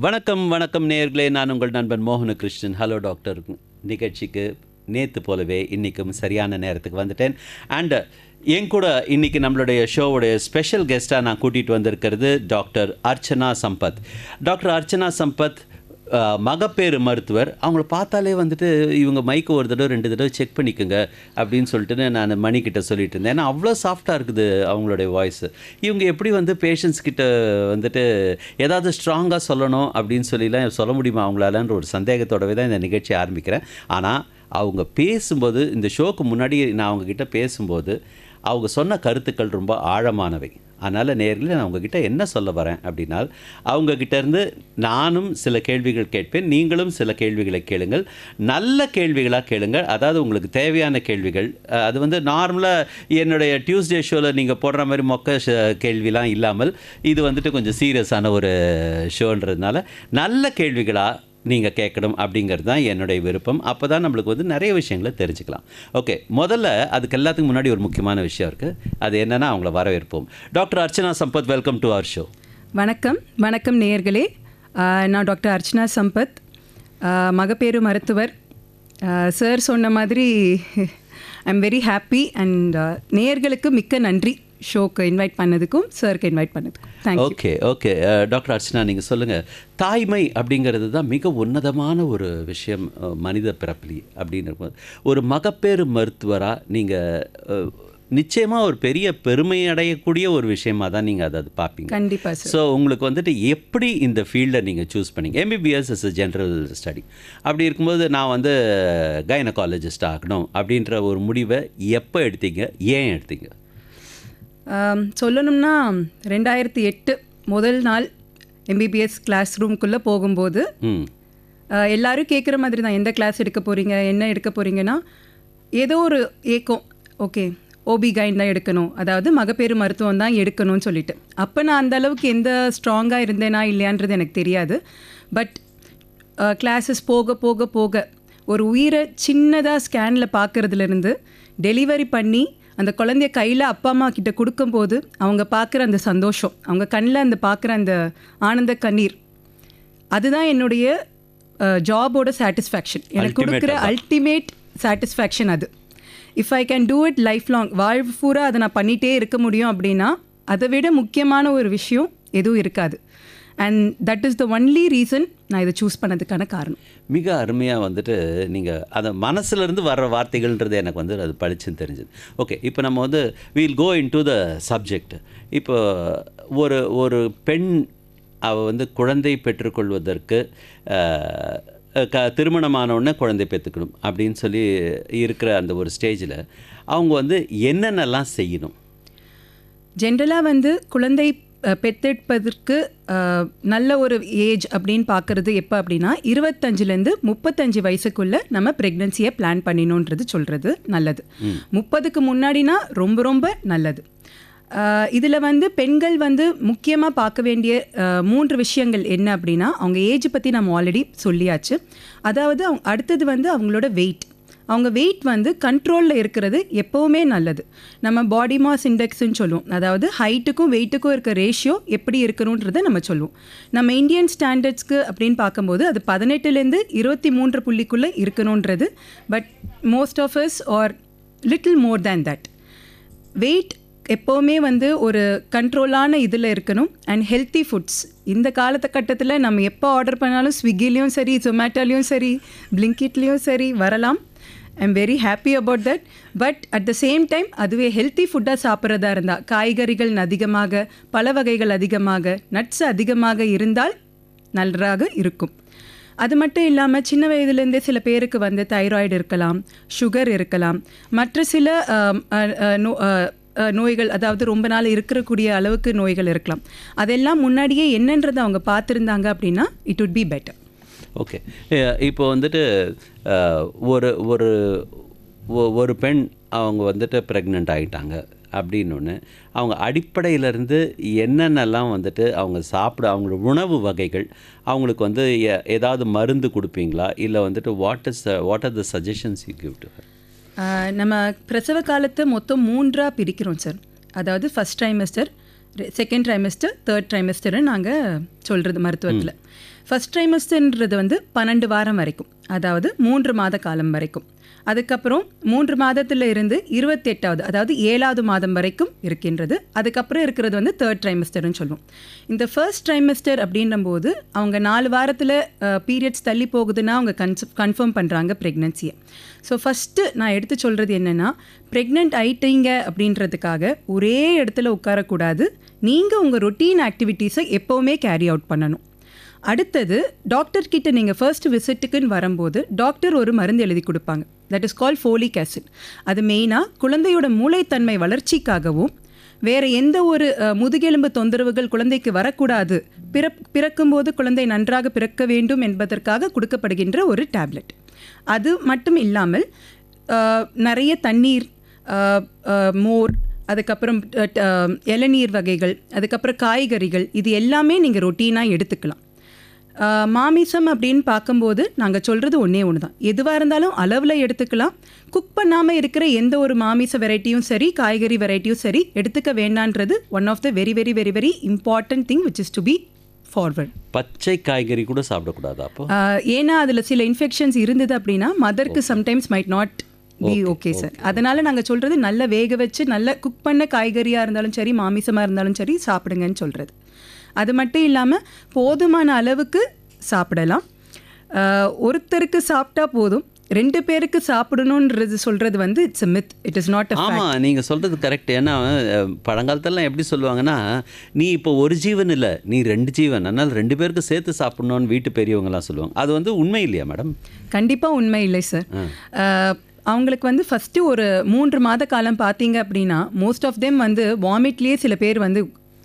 வணக்கம் வணக்கம் நேயர்களே, நான் உங்கள் நண்பன் மோகனகிருஷ்ணன். ஹலோ டாக்டர் நிகழ்ச்சிக்கு நேற்று போலவே இன்றைக்கும் சரியான நேரத்துக்கு வந்துட்டேன். அண்ட் என் கூட இன்றைக்கி நம்மளுடைய ஷோவுடைய ஸ்பெஷல் கெஸ்ட்டாக நான் கூட்டிகிட்டு வந்திருக்கிறது டாக்டர் அர்ச்சனா சம்பத். டாக்டர் அர்ச்சனா சம்பத் மகப்பேறு மருத்துவர். அவங்கள பார்த்தாலே வந்துட்டு இவங்க மைக்கு ஒரு தடவை 2 தடவை செக் பண்ணிக்கோங்க அப்படின்னு சொல்லிட்டு நான் மணிக்கிட்ட சொல்லிட்டு இருந்தேன். ஏன்னா அவ்வளோ சாஃப்டாக இருக்குது அவங்களுடைய வாய்ஸு. இவங்க எப்படி வந்து பேஷண்ட்ஸ் கிட்ட வந்துட்டு ஏதாவது ஸ்ட்ராங்காக சொல்லணும் அப்படின்னு சொல்லிலாம் சொல்ல முடியுமா அவங்களாலன்ற ஒரு சந்தேகத்தோடவே தான் இந்த நிகழ்ச்சியை ஆரம்பிக்கிறேன். ஆனால் அவங்க பேசும்போது, இந்த ஷோக்கு முன்னாடி நான் அவங்கக்கிட்ட பேசும்போது அவங்க சொன்ன கருத்துக்கள் ரொம்ப ஆழமானவை. அதனால் நேரில் நான் உங்ககிட்ட என்ன சொல்ல வரேன் அப்படின்னா, அவங்கக்கிட்டேருந்து நானும் சில கேள்விகள் கேட்பேன், நீங்களும் சில கேள்விகளை கேளுங்கள். நல்ல கேள்விகளாக கேளுங்கள். அதாவது உங்களுக்கு தேவையான கேள்விகள். அது வந்து நார்மலாக என்னுடைய டியூஸ்டே ஷோவில் நீங்கள் போடுற மாதிரி மொக்க கேள்விலாம் இல்லாமல், இது வந்துட்டு கொஞ்சம் சீரியஸான ஒரு ஷோன்றதுனால நல்ல கேள்விகளாக நீங்கள் கேட்கணும் அப்படிங்கிறது தான் என்னுடைய விருப்பம். அப்போ தான் நம்மளுக்கு வந்து நிறைய விஷயங்களை தெரிஞ்சுக்கலாம். ஓகே, முதல்ல அதுக்கு எல்லாத்துக்கும் முன்னாடி ஒரு முக்கியமான விஷயம் இருக்குது. அது என்னென்னா அவங்கள வரவேற்போம். Doctor Archana Sampath, welcome to our show. வணக்கம் வணக்கம் நேயர்களே. நான் டாக்டர் அர்ச்சனா சம்பத், மகப்பேறு மருத்துவர். சார் சொன்ன மாதிரி I am very happy and நேயர்களுக்கு மிக்க நன்றி ஷோக்கு இன்வைட் பண்ணதுக்கும் சாருக்கு இன்வைட் பண்ணதுக்கும். Thank you. Okay okay doctor Archana, நீங்கள் சொல்லுங்கள். தாய்மை அப்படிங்கிறது தான் மிக உன்னதமான ஒரு விஷயம் மனித பிறப்பிலி அப்படின்னு இருக்கும்போது, ஒரு மகப்பேறு மருத்துவராக நீங்கள் நிச்சயமாக ஒரு பெரிய பெருமை அடையக்கூடிய ஒரு விஷயமாக தான் நீங்கள் அதை பார்ப்பீங்க. கண்டிப்பாக சார். ஸோ உங்களுக்கு வந்துட்டு எப்படி இந்த ஃபீல்டை நீங்கள் சூஸ் பண்ணீங்க? MBBS is general study. அப்படி இருக்கும்போது நான் வந்து கைனகாலஜிஸ்ட் ஆகணும் அப்படின்ற ஒரு முடிவை எப்போ எடுத்தீங்க, ஏன் எடுத்தீங்க? சொல்லணும்னா 2008 முதல் நாள் எம்பிபிஎஸ் கிளாஸ் ரூம்குள்ளே போகும்போது எல்லாரும் கேட்குற மாதிரி தான், எந்த கிளாஸ் எடுக்க போகிறீங்க, என்ன எடுக்க போகிறீங்கன்னா, ஏதோ ஒரு ஏக்கம். ஓகே, ஓபி கைன் தான் எடுக்கணும், அதாவது மகப்பேறு மருத்துவம் தான் எடுக்கணும்னு சொல்லிட்டு. அப்போ நான் அந்த அளவுக்கு எந்த ஸ்ட்ராங்காக இருந்தேனா இல்லையான்றது எனக்கு தெரியாது. பட் கிளாஸஸ் போக போக போக ஒரு உயிரை சின்னதாக ஸ்கேனில் பார்க்குறதுலேருந்து டெலிவரி பண்ணி அந்த குழந்தைய கையில் அப்பா அம்மா கிட்ட கொடுக்கும்போது அவங்க பார்க்குற அந்த சந்தோஷம், அவங்க கண்ணில் அந்த பார்க்குற அந்த ஆனந்த கண்ணீர், அதுதான் என்னுடைய ஜாபோட சாட்டிஸ்ஃபேக்ஷன். எனக்கு கொடுக்குற அல்டிமேட் சாட்டிஸ்ஃபேக்ஷன் அது. If I can do it life long, வாழ்வு பூரா அதை நான் பண்ணிகிட்டே இருக்க முடியும் அப்படின்னா, அதை விட முக்கியமான ஒரு விஷயம் எதுவும் இருக்காது. And that is the only reason நான் இதை சூஸ் பண்ணதுக்கான காரணம். மிக அருமையாக வந்துட்டு நீங்கள் அதை மனசுலேருந்து வர்ற வார்த்தைகள்ன்றது எனக்கு வந்து அது பளிச்சுன்னு தெரிஞ்சுது. ஓகே, இப்போ நம்ம வந்து we'll go into the subject. இப்போ ஒரு பெண் அவள் வந்து குழந்தை பெற்றுக்கொள்வதற்கு திருமணமானவுடனே குழந்தை பெற்றுக்கணும் அப்படின்னு சொல்லி இருக்கிற அந்த ஒரு ஸ்டேஜில் அவங்க வந்து என்னென்னலாம் செய்யணும்? ஜென்ரலாக வந்து குழந்தை பெற்றெடுப்பதற்கு நல்ல ஒரு ஏஜ் அப்படின்னு பார்க்குறது எப்போ அப்படின்னா, 25லேருந்து 35 வயசுக்குள்ளே நம்ம ப்ரெக்னன்சியை பிளான் பண்ணினோன்றது சொல்கிறது நல்லது. 30க்கு முன்னாடினா ரொம்ப ரொம்ப நல்லது. இதில் வந்து பெண்கள் வந்து முக்கியமாக பார்க்க வேண்டிய 3 விஷயங்கள் என்ன அப்படின்னா, அவங்க ஏஜ் பற்றி நம்ம ஆல்ரெடி சொல்லியாச்சு. அதாவது அடுத்தது வந்து அவங்களோட வெயிட். அவங்க வெயிட் வந்து கண்ட்ரோலில் இருக்கிறது எப்போவுமே நல்லது. நம்ம பாடி மாஸ் இண்டெக்ஸ்ன்னு சொல்லுவோம், அதாவது ஹைட்டுக்கும் வெயிட்டுக்கும் இருக்க ரேஷியோ எப்படி இருக்கணுன்றதை நம்ம சொல்லுவோம். நம்ம இந்தியன் ஸ்டாண்டர்ட்ஸ்க்கு அப்படின்னு பார்க்கும்போது அது 18லேருந்து 23 புள்ளிக்குள்ளே இருக்கணுன்றது. But most of us are little more than that. Weight எப்போவுமே வந்து ஒரு கண்ட்ரோலான இதில் இருக்கணும். And healthy foods. இந்த காலகட்டத்தில் நம்ம எப்போ ஆர்டர் பண்ணாலும் ஸ்விக்கிலையும் சரி, ஜொமேட்டோலையும் சரி, பிளிங்கிட்லேயும் சரி வரலாம். ஐ am very happy about that. But at the same time அதுவே ஹெல்த்தி ஃபுட்டாக சாப்பிட்றதா இருந்தால், காய்கறிகள் அதிகமாக, பல வகைகள் அதிகமாக, நட்ஸ் அதிகமாக இருந்தால் நன்றாக இருக்கும். அது மட்டும் இல்லாமல் சின்ன வயதுலேருந்தே சில பேருக்கு வந்து தைராய்டு இருக்கலாம், சுகர் இருக்கலாம், மற்ற சில நோய்கள், அதாவது ரொம்ப நாள் இருக்கக்கூடிய அளவுக்கு நோய்கள் இருக்கலாம். அதெல்லாம் முன்னாடியே என்னன்றதை அவங்க பார்த்துருந்தாங்க அப்படின்னா it would be better. Okay, இப்போ வந்துட்டு ஒரு பெண் அவங்க வந்துட்டு ப்ரெக்னென்ட் ஆகிட்டாங்க அப்படின்னு அவங்க அடிப்படையிலேருந்து என்னென்னலாம் வந்துட்டு அவங்க அவங்களோட உணவு வகைகள், அவங்களுக்கு வந்து ஏதாவது மருந்து கொடுப்பீங்களா, இல்லை வந்துட்டு what are the suggestions you give to her? நம்ம பிரசவ காலத்தை மொத்தம் 3ஆக பிரிக்கிறோம் சார். அதாவது first trimester, second trimester, third ட்ரைமெஸ்டர்னு நாங்கள் சொல்கிறது மருத்துவத்தில். ஃபஸ்ட் ட்ரைமஸ்டர்ன்றது வந்து 12 வாரம் வரைக்கும், அதாவது 3 மாத காலம் வரைக்கும். அதுக்கப்புறம் 3 மாதத்தில் இருந்து 28வது, அதாவது 7வது மாதம் வரைக்கும் இருக்கின்றது. அதுக்கப்புறம் இருக்கிறது வந்து தேர்ட் ட்ரைமஸ்டர்னு சொல்லுவோம். இந்த ஃபர்ஸ்ட் ட்ரைமஸ்டர் அப்படின்றபோது அவங்க 4 வாரத்தில் பீரியட்ஸ் தள்ளி போகுதுன்னா அவங்க கன்ஃபார்ம் பண்ணுறாங்க ப்ரெக்னன்சியை. ஸோ ஃபஸ்ட்டு நான் எடுத்து சொல்கிறது என்னென்னா, ப்ரெக்னென்ட் ஆயிட்டீங்க அப்படின்றதுக்காக ஒரே இடத்துல உட்காரக்கூடாது. நீங்கள் உங்கள் ரொட்டீன் ஆக்டிவிட்டீஸை எப்போவுமே கேரி அவுட் பண்ணணும். அடுத்தது, டாக்டர்கிட்ட நீங்கள் ஃபர்ஸ்ட் விசிட்டுக்குன்னு வரும்போது டாக்டர் ஒரு மருந்து எழுதி கொடுப்பாங்க. That is call folic acid. அது மெயினாக குழந்தையோட மூளைத்தன்மை வளர்ச்சிக்காகவும் வேறு எந்த ஒரு முதுகெலும்பு தொந்தரவுகள் குழந்தைக்கு வரக்கூடாது, பிறக்கும்போது குழந்தை நன்றாக பிறக்க வேண்டும் என்பதற்காக கொடுக்கப்படுகின்ற ஒரு டேப்லெட். அது மட்டும் இல்லாமல் நிறைய தண்ணீர், மோர், அதுக்கப்புறம் இளநீர் வகைகள், அதுக்கப்புறம் காய்கறிகள், இது எல்லாமே நீங்கள் ரொட்டீனாக எடுத்துக்கலாம். மாமிசம் அப்படின்னு பார்க்கும்போது நாங்கள் சொல்கிறது ஒன்றே ஒன்று தான். எதுவாக இருந்தாலும் அளவில் எடுத்துக்கலாம். குக் பண்ணாமல் இருக்கிற எந்த ஒரு மாமிச வெரைட்டியும் சரி, காய்கறி வெரைட்டியும் சரி எடுத்துக்க வேண்டான்றது one of the very very very very important thing which is to be forward. பச்சை காய்கறி கூட சாப்பிடக்கூடாது அப்போ? ஏன்னா அதில் சில இன்ஃபெக்ஷன்ஸ் இருந்தது அப்படின்னா மதருக்கு sometimes might not be okay sir. அதனால் நாங்கள் சொல்கிறது நல்ல வேக வச்சு நல்ல குக் பண்ண காய்கறியாக இருந்தாலும் சரி, மாமிசமாக இருந்தாலும் சரி சாப்பிடுங்கன்னு சொல்கிறது. அது மட்டும் இல்லாமல் போதுமான அளவுக்கு சாப்பிடலாம். ஒருத்தருக்கு சாப்பிட்டா போதும், 2 பேருக்கு சாப்பிடணுன்றது சொல்கிறது வந்து it's a myth. It is not a fact. ஆமாம், நீங்கள் சொல்கிறது கரெக்ட். ஏன்னா பழங்காலத்திலலாம் எப்படி சொல்லுவாங்கன்னா, நீ இப்போ ஒரு ஜீவன் இல்லை, நீ 2 ஜீவன், அதனால் 2 பேருக்கு சேர்த்து சாப்பிடணும்னு வீட்டு பெரியவங்கலாம் சொல்லுவாங்க. அது வந்து உண்மை இல்லையா மேடம்? கண்டிப்பாக உண்மை இல்லை சார். அவங்களுக்கு வந்து ஃபஸ்ட்டு ஒரு 3 மாத காலம் பார்த்தீங்க அப்படின்னா மோஸ்ட் ஆஃப் தெம் வந்து வாமிட்லேயே சில பேர் வந்து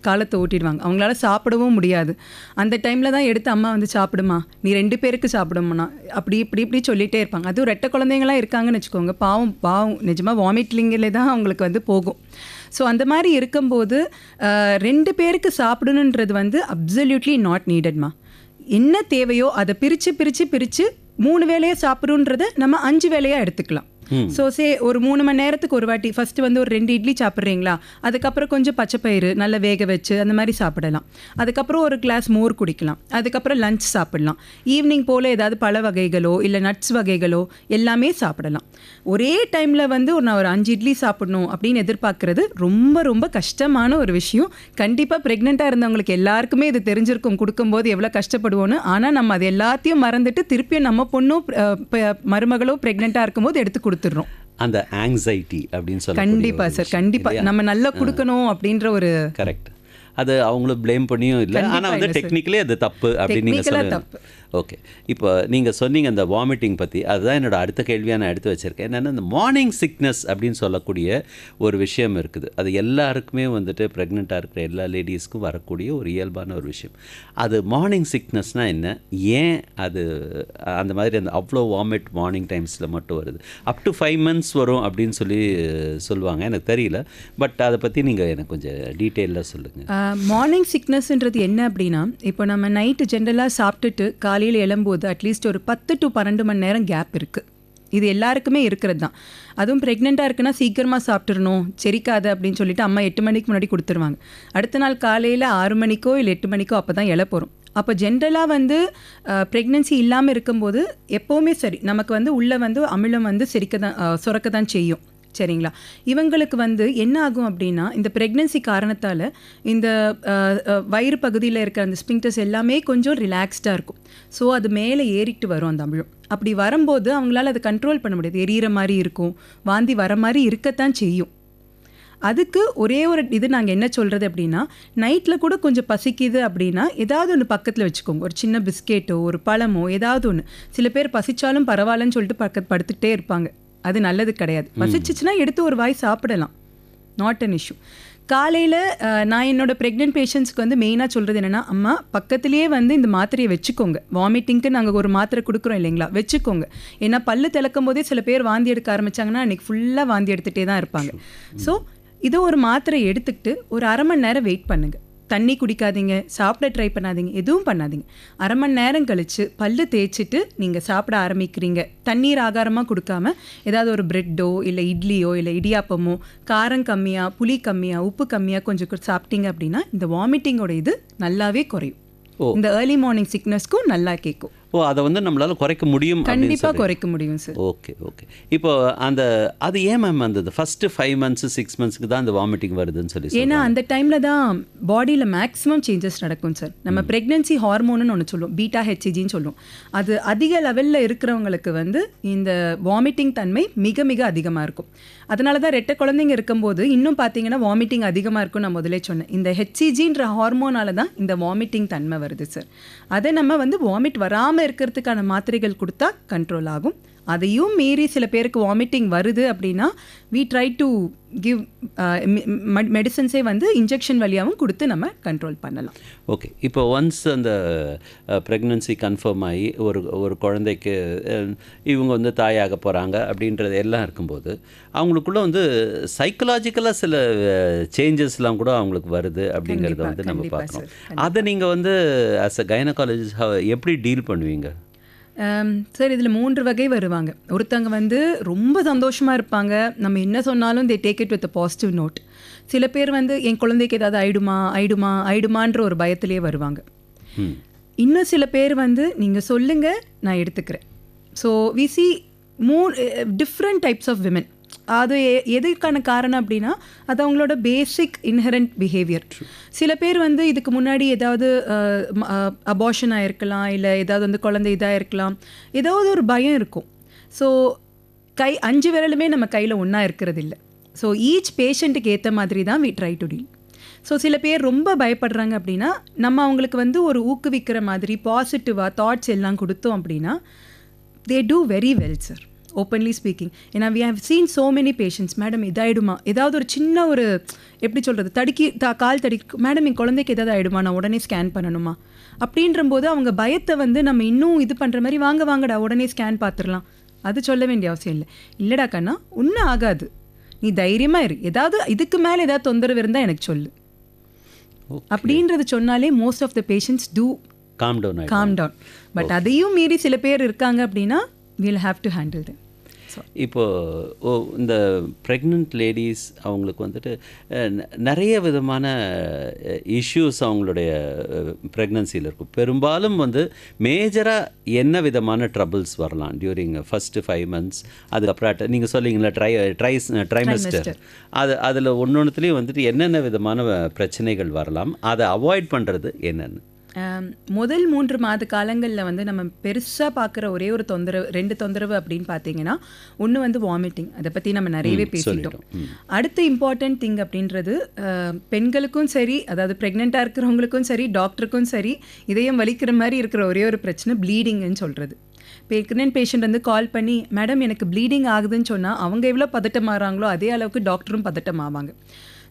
காலத்தை ஓட்டிடுவாங்க. அவங்களால சாப்பிடவும் முடியாது. அந்த டைமில் தான் எடுத்து அம்மா வந்து சாப்பிடுமா, நீ 2 பேருக்கு சாப்பிடுமாண்ணா, அப்படி இப்படி சொல்லிகிட்டே இருப்பாங்க. அதுவும் ரெட்டை குழந்தைங்களாம் இருக்காங்கன்னு வச்சுக்கோங்க, பாவம் நிஜமாக வாமிட்லிங்கில் தான் அவங்களுக்கு வந்து போகும். ஸோ அந்த மாதிரி இருக்கும்போது 2 பேருக்கு சாப்பிடணுன்றது வந்து அப்சல்யூட்லி நாட் நீடட்மா. என்ன தேவையோ அதை பிரித்து 3 வேளையாக சாப்பிட்றோன்றதை நம்ம 5 வேளையாக எடுத்துக்கலாம். ஸோ ஒரு 3 மணி நேரத்துக்கு ஒரு வாட்டி ஃபஸ்ட்டு வந்து ஒரு 2 இட்லி சாப்பிட்றீங்களா, அதுக்கப்புறம் கொஞ்சம் பச்சைப்பயிறு நல்லா வேக வச்சு அந்த மாதிரி சாப்பிடலாம். அதுக்கப்புறம் ஒரு கிளாஸ் மோர் குடிக்கலாம். அதுக்கப்புறம் லஞ்ச் சாப்பிடலாம். ஈவினிங் போல் ஏதாவது பழ வகைகளோ இல்லை நட்ஸ் வகைகளோ எல்லாமே சாப்பிடலாம். ஒரே டைமில் வந்து நான் ஒரு 5 இட்லி சாப்பிடணும் அப்படின்னு எதிர்பார்க்குறது ரொம்ப ரொம்ப கஷ்டமான ஒரு விஷயம். கண்டிப்பாக ப்ரெக்னெண்ட்டாக இருந்தவங்களுக்கு எல்லாருக்குமே இது தெரிஞ்சிருக்கும், கொடுக்கும்போது எவ்வளோ கஷ்டப்படுவோன்னு. ஆனால் நம்ம அது எல்லாத்தையும் மறந்துட்டு திருப்பியும் நம்ம பொண்ணும் மருமகளோ ப்ரெக்னெண்ட்டாக இருக்கும்போது எடுத்து கொடுத்துட்றோம். அந்த ஆங்ஸைட்டி அப்படின்னு சொல்ல. கண்டிப்பாக சார், கண்டிப்பாக நம்ம நல்லா கொடுக்கணும் அப்படின்ற ஒரு கரெக்ட். அது அவங்கள ப்ளேம் பண்ணியும் இல்லை, ஆனால் வந்து டெக்னிக்கலி அது தப்பு அப்படின்னு நீங்கள் சொல்லுங்கள். ஓகே, இப்போ நீங்கள் சொன்னீங்க அந்த வாமிட்டிங் பற்றி, அதுதான் என்னோட அடுத்த கேள்வியாக நான் எடுத்து வச்சுருக்கேன். என்னென்னா இந்த மார்னிங் சிக்னஸ் அப்படின்னு சொல்லக்கூடிய ஒரு விஷயம் இருக்குது. அது எல்லாருக்குமே வந்துட்டு ப்ரெக்னெண்ட்டாக இருக்கிற எல்லா லேடிஸ்க்கும் வரக்கூடிய ஒரு இயல்பான ஒரு விஷயம். அது மார்னிங் சிக்னஸ்னால் என்ன, ஏன் அது அந்த மாதிரி அந்த அவ்வளோ வாமிட் மார்னிங் டைம்ஸில் மட்டும் வருது? அப் டு 5 months வரும் அப்படின்னு சொல்லுவாங்க, எனக்கு தெரியல. பட் அதை பற்றி நீங்கள் எனக்கு கொஞ்சம் டீட்டெயிலாக சொல்லுங்கள். மார்னிங் சிக்னஸ்ன்றது என்ன அப்படின்னா, இப்போ நம்ம நைட்டு ஜென்ரலாக சாப்பிட்டுட்டு காலையில் எழும்போது அட்லீஸ்ட் ஒரு 10 to 12 மணி நேரம் கேப் இருக்குது. இது எல்லாருக்குமே இருக்கிறது தான். அதுவும் ப்ரெக்னெண்ட்டாக இருக்குன்னா சீக்கிரமாக சாப்பிட்றணும், செரிக்காது அப்படின்னு சொல்லிட்டு அம்மா 8 மணிக்கு முன்னாடி கொடுத்துருவாங்க. அடுத்த நாள் காலையில் 6 மணிக்கோ இல்லை 8 மணிக்கோ அப்போ தான் எழ போகிறோம். அப்போ ஜென்ரலாக வந்து ப்ரெக்னென்சி இல்லாமல் இருக்கும்போது எப்போவுமே சரி, நமக்கு வந்து உள்ளே வந்து அமிலம் வந்து சுரக்க தான் செய்யும். சரிங்களா? இவங்களுக்கு வந்து என்ன ஆகும் அப்படின்னா, இந்த ப்ரெக்னென்சி காரணத்தால் இந்த வயிறு பகுதியில் இருக்கிற அந்த ஸ்பிங்டர்ஸ் எல்லாமே கொஞ்சம் ரிலாக்ஸ்டாக இருக்கும். ஸோ அது மேலே ஏறிட்டு வரும் அந்த அமிலம். அப்படி வரும்போது அவங்களால அதை கண்ட்ரோல் பண்ண முடியாது. எரியிற மாதிரி இருக்கும், வாந்தி வர மாதிரி இருக்கத்தான் செய்யும். அதுக்கு ஒரே ஒரு இது நாங்கள் என்ன சொல்கிறது அப்படின்னா, நைட்டில் கூட கொஞ்சம் பசிக்குது அப்படின்னா ஏதாவது ஒன்று பக்கத்தில் வச்சுக்கோங்க. ஒரு சின்ன பிஸ்கெட்டோ ஒரு பழமோ ஏதாவது ஒன்று. சில பேர் பசிச்சாலும் பரவாயில்லன்னு சொல்லிட்டு படுத்துக்கிட்டே இருப்பாங்க. அது நல்லது கிடையாது. பசிச்சிச்சுன்னா எடுத்து ஒரு வாய் சாப்பிடலாம், நாட் அன் இஷ்யூ. காலையில் நான் என்னோட ப்ரெக்னென்ட் பேஷண்ட்ஸ்க்கு வந்து மெயினாக சொல்கிறது என்னென்னா, அம்மா பக்கத்துலேயே வந்து இந்த மாத்திரையை வச்சுக்கோங்க. வாமிட்டிங்க்கு நாங்கள் ஒரு மாத்திரை கொடுக்குறோம் இல்லைங்களா, வச்சுக்கோங்க. ஏன்னா பல்லு திறக்கும் போதே சில பேர் வாந்தி எடுக்க ஆரம்பித்தாங்கன்னா அன்றைக்கி ஃபுல்லாக வாந்தி எடுத்துகிட்டே தான் இருப்பாங்க. ஸோ இதோ ஒரு மாத்திரை எடுத்துக்கிட்டு ஒரு 1/2 மணி நேரம் வெயிட் பண்ணுங்கள். தண்ணி குடிக்காதீங்க, சாப்பிட ட்ரை பண்ணாதீங்க, எதுவும் பண்ணாதீங்க. 1/2 மணி நேரம் கழித்து பல்லு தேய்ச்சிட்டு நீங்கள் சாப்பிட ஆரம்பிக்கிறீங்க. தண்ணீர் ஆகாரமாக கொடுக்காம ஏதாவது ஒரு ப்ரெட்டோ இல்லை இட்லியோ இல்லை இடியாப்பமோ காரம் கம்மியாக, புளி கம்மியாக, உப்பு கம்மியாக கொஞ்சம் சாப்பிட்டீங்க அப்படின்னா இந்த வாமிட்டிங்கோட இது நல்லாவே குறையும். இந்த ஏர்லி மார்னிங் சிக்னஸ்க்கும் நல்லா கேட்கும். ஓ, அதை வந்து நம்மளால குறைக்க முடியும்? கண்டிப்பாக குறைக்க முடியும் சார். Okay okay. இப்போ அது ஏன் மேம் வந்தது ஃபர்ஸ்ட் 5 months 6 monthsக்கு தான் அந்த வாமிட்டிங் வருதுன்னு சொல்லி? ஏன்னா அந்த டைமில் தான் பாடியில் மேக்ஸிமம் சேஞ்சஸ் நடக்கும் சார். நம்ம ப்ரெக்னென்சி ஹார்மோன்னு ஒன்று சொல்லுவோம், பீட்டா ஹெச்சிஜின்னு சொல்லுவோம். அது அதிக லெவலில் இருக்கிறவங்களுக்கு வந்து இந்த வாமிட்டிங் தன்மை மிக மிக அதிகமாக இருக்கும். அதனால தான் ரெட்டை குழந்தைங்க இருக்கும்போது இன்னும் பார்த்தீங்கன்னா வாமிட்டிங் அதிகமாக இருக்கும். நான் முதலே சொன்னேன், இந்த ஹெச்சிஜின்ற ஹார்மோனால தான் இந்த வாமிட்டிங் தன்மை வருது சார். அதை நம்ம வந்து வாமிட் வராமல் இருக்கிறதுக்கான மாத்திரைகள் கொடுத்தா கண்ட்ரோல் ஆகும். அதையும் மீறி சில பேருக்கு வாமிட்டிங் வருது அப்படின்னா we try to give மெடிசன்ஸே வந்து இன்ஜெக்ஷன் வழியாகவும் கொடுத்து நம்ம கண்ட்ரோல் பண்ணலாம். ஓகே. இப்போ ஒன்ஸ் அந்த ப்ரெக்னன்சி கன்ஃபார்ம் ஆகி ஒரு குழந்தைக்கு இவங்க வந்து தாயாக போகிறாங்க அப்படின்றது எல்லாம் இருக்கும்போது அவங்களுக்குள்ள வந்து சைக்கலாஜிக்கலாக சில சேஞ்சஸ்லாம் கூட அவங்களுக்கு வருது அப்படிங்கிறத வந்து நம்ம பார்க்குறோம். அதை நீங்கள் வந்து ஆஸ் அ கைனகாலஜிஸ்ட் எப்படி டீல் பண்ணுவீங்க? சார், இதில் 3 வகை வருவாங்க. ஒருத்தவங்க வந்து ரொம்ப சந்தோஷமாக இருப்பாங்க, நம்ம என்ன சொன்னாலும் they take it with a positive note. சில பேர் வந்து என் குழந்தைக்கு ஏதாவது ஆயிடுமான்ற ஒரு பயத்திலே வருவாங்க. இன்னும் சில பேர் வந்து நீங்கள் சொல்லுங்கள் நான் எடுத்துக்கிறேன். So we see different types of women. அது எதுக்கான காரணம் அப்படின்னா அது அவங்களோட பேசிக் இன்ஹெரண்ட் பிஹேவியர். சில பேர் வந்து இதுக்கு முன்னாடி ஏதாவது அபார்ஷன் ஆகிருக்கலாம், இல்லை ஏதாவது வந்து குழந்தை இதாக இருக்கலாம், ஏதாவது ஒரு பயம் இருக்கும். ஸோ 5 விரலுமே நம்ம கையில் ஒன்றா இருக்கிறது இல்லை. ஸோ ஈச் பேஷண்ட்டுக்கு ஏற்ற மாதிரி தான் we try to deal. So சில பேர் ரொம்ப பயப்படுறாங்க அப்படின்னா நம்ம அவங்களுக்கு வந்து ஒரு ஊக்குவிக்கிற மாதிரி பாசிட்டிவாக தாட்ஸ் எல்லாம் கொடுத்தோம் அப்படின்னா they do very well sir, openly speaking. ஏன்னா we have seen so many patients, madam இதாயிடுமா, ஏதாவது ஒரு சின்ன ஒரு எப்படி சொல்கிறது கால் தடுக்கி, மேடம் என் குழந்தைக்கு ஏதாவது ஆகிடுமா, நான் உடனே ஸ்கேன் பண்ணணுமா அப்படின்றம்போது அவங்க பயத்தை வந்து நம்ம இன்னும் இது பண்ணுற மாதிரி வாங்கடா உடனே ஸ்கேன் பார்த்துடலாம், அது சொல்ல வேண்டிய அவசியம் இல்லை. இல்லைடா கண்ணா ஒன்றும் ஆகாது, நீ தைரியமாக இரு, ஏதாவது இதுக்கு மேலே ஏதாவது தொந்தரவு இருந்தால் எனக்கு சொல்லு அப்படின்றது சொன்னாலே most of the patients do calm down. But அதையும் மீறி சில பேர் இருக்காங்க அப்படின்னா we'll have to handle them. இப்போது இந்த ப்ரெக்னென்ட் லேடிஸ் அவங்களுக்கு வந்துட்டு நிறைய விதமான இஷ்யூஸ் அவங்களுடைய ப்ரெக்னன்சியில் இருக்கும். பெரும்பாலும் வந்து மேஜராக என்ன விதமான ட்ரபிள்ஸ் வரலாம் டியூரிங் ஃபஸ்ட்டு 5 months, அதுக்கப்புறம் நீங்கள் சொல்லிங்களா ட்ரைமஸ்டர், அதில் ஒன்றுத்துலேயும் வந்துட்டு என்னென்ன விதமான பிரச்சனைகள் வரலாம், அதை அவாய்ட் பண்ணுறது என்னென்னு? முதல் 3 மாத காலங்களில் வந்து நம்ம பெருசாக பார்க்குற ஒரே ஒரு தொந்தரவு 2 தொந்தரவு அப்படின்னு பார்த்தீங்கன்னா, ஒன்று வந்து வாமிட்டிங், அதை பற்றி நம்ம நிறையவே பேசிட்டோம். அடுத்த இம்பார்ட்டன்ட் திங் அப்படின்றது பெண்களுக்கும் சரி, அதாவது ப்ரெக்னெண்ட்டாக இருக்கிறவங்களுக்கும் சரி, டாக்டருக்கும் சரி, இதயம் வலிக்கிற மாதிரி இருக்கிற ஒரே ஒரு பிரச்சனை ப்ளீடிங்னு சொல்கிறது. ப்ரெக்னென்ட் பேஷண்ட் வந்து கால் பண்ணி மேடம் எனக்கு ப்ளீடிங் ஆகுதுன்னு சொன்னால் அவங்க எவ்வளோ பதட்டமாகறாங்களோ அதே அளவுக்கு டாக்டரும் பதட்டமாவாங்க.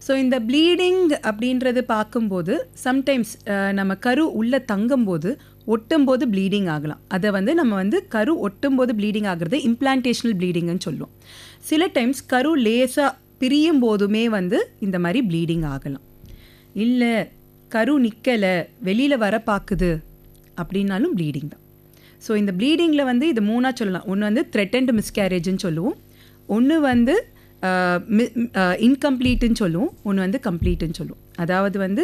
ஸோ இந்த ப்ளீடிங் அப்படின்றது பார்க்கும்போது சம்டைம்ஸ் நம்ம கரு உள்ளே தங்கும்போது ஒட்டும்போது ப்ளீடிங் ஆகலாம். அதை வந்து நம்ம வந்து கரு ஒட்டும்போது ப்ளீடிங் ஆகிறது இம்ப்ளான்டேஷனல் ப்ளீடிங்னு சொல்லுவோம். சில டைம்ஸ் கரு லேசாக பிரியும் போதுமே வந்து இந்த மாதிரி ப்ளீடிங் ஆகலாம். இல்லை கரு நிற்கலை வெளியில் வர பார்க்குது அப்படின்னாலும் ப்ளீடிங் தான். ஸோ இந்த ப்ளீடிங்கில் வந்து இது 3ஆக சொல்லலாம். ஒன்று வந்து த்ரெட்டன்டு மிஸ்கேரேஜ்னு சொல்லுவோம், ஒன்று வந்து இன்கம்ப்ளீட்டுன்னு சொல்லுவோம், ஒன்று வந்து கம்ப்ளீட்டுன்னு சொல்லுவோம். அதாவது வந்து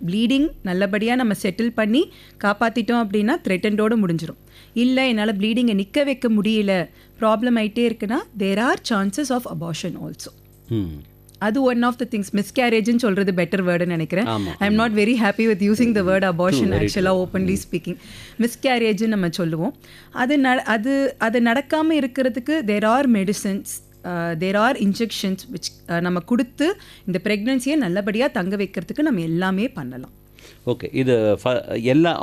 ப்ளீடிங் நல்லபடியாக நம்ம செட்டில் பண்ணி காப்பாற்றிட்டோம் அப்படின்னா த்ரெட்டண்டோடு முடிஞ்சிடும். இல்லை என்னால் ப்ளீடிங்கை நிற்க வைக்க முடியல, ப்ராப்ளம் ஆகிட்டே இருக்குன்னா there are chances of abortion also. அது ஒன் ஆஃப் த திங்ஸ். மிஸ்கேரேஜ்னு சொல்கிறது பெட்டர் வேர்டுன்னு நினைக்கிறேன். I am not very happy with using the word abortion ஆக்சுவலாக, ஓப்பன்லி ஸ்பீக்கிங். மிஸ்கேரேஜ்னு நம்ம சொல்லுவோம். அது நடக்காமல் இருக்கிறதுக்கு there are medicines, there are injections which நம்ம கொடுத்து இந்த ப்ரெக்னன்சியை நல்லபடியாக தங்க வைக்கிறதுக்கு நம்ம எல்லாமே பண்ணலாம். ஓகே. இது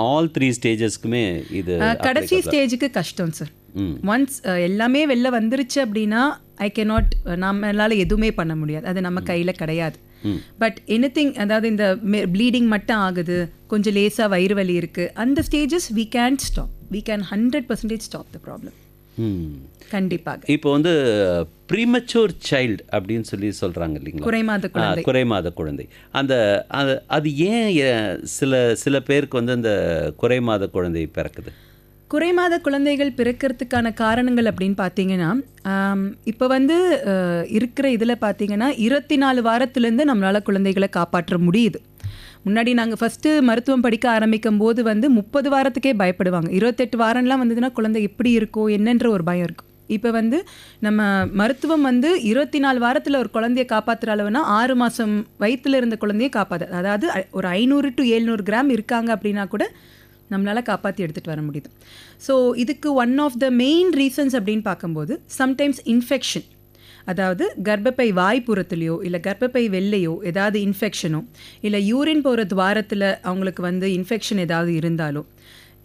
ஆல் 3 ஸ்டேஜஸ்க்குமே இது கடைசி ஸ்டேஜுக்கு கஷ்டம் சார். ஒன்ஸ் எல்லாமே வெளில வந்துருச்சு அப்படின்னா ஐ கேனாட், நம்மளால் எதுவுமே பண்ண முடியாது, அது நம்ம கையில் கிடையாது. பட் எனிதிங், அதாவது இந்த ப்ளீடிங் மட்டும் ஆகுது, கொஞ்சம் லேசாக வயிறு வலி இருக்குது, அந்த stages we can stop, we can 100% stop the problem. கண்டிப்பாக. இப்போ வந்து ப்ரீமச்சூர் சைல்டு அப்படின்னு சொல்கிறாங்க இல்லைங்களா, குறைமாத குழந்தை. அது ஏன் சில பேருக்கு வந்து அந்த குறைமாத குழந்தை பிறக்குது? குறைமாத குழந்தைகள் பிறக்கிறதுக்கான காரணங்கள் அப்படின்னு பார்த்தீங்கன்னா, இப்போ வந்து இருக்கிற இதில் பார்த்தீங்கன்னா 24 வாரத்துலேருந்து நம்மளால் குழந்தைகளை காப்பாற்ற முடியுது. முன்னாடி நாங்கள் ஃபஸ்ட்டு மருத்துவம் படிக்க ஆரம்பிக்கும் போது வந்து 30 வாரத்துக்கே பயப்படுவாங்க. 28 வாரம்லாம் வந்ததுன்னா குழந்தை எப்படி இருக்கும் என்னன்ற ஒரு பயம் இருக்கும். இப்போ வந்து நம்ம மருத்துவம் வந்து 24 வாரத்தில் ஒரு குழந்தைய காப்பாற்றுற அளவுனா 6 மாதம் வயிற்றில் இருந்த குழந்தைய காப்பாற்று, அதாவது ஒரு 500 to 700 கிராம் இருக்காங்க அப்படின்னா கூட நம்மளால் காப்பாற்றி எடுத்துகிட்டு வர முடியுது. ஸோ இதுக்கு one of the main reasons அப்படின்னு பார்க்கும்போது சம்டைம்ஸ் இன்ஃபெக்ஷன், அதாவது கர்ப்பப்பை வாய்ப்புறத்துலையோ இல்லை கர்ப்பப்பை வெள்ளையோ ஏதாவது இன்ஃபெக்ஷனோ இல்லை யூரின் போகிற துவாரத்தில் அவங்களுக்கு வந்து இன்ஃபெக்ஷன் ஏதாவது இருந்தாலோ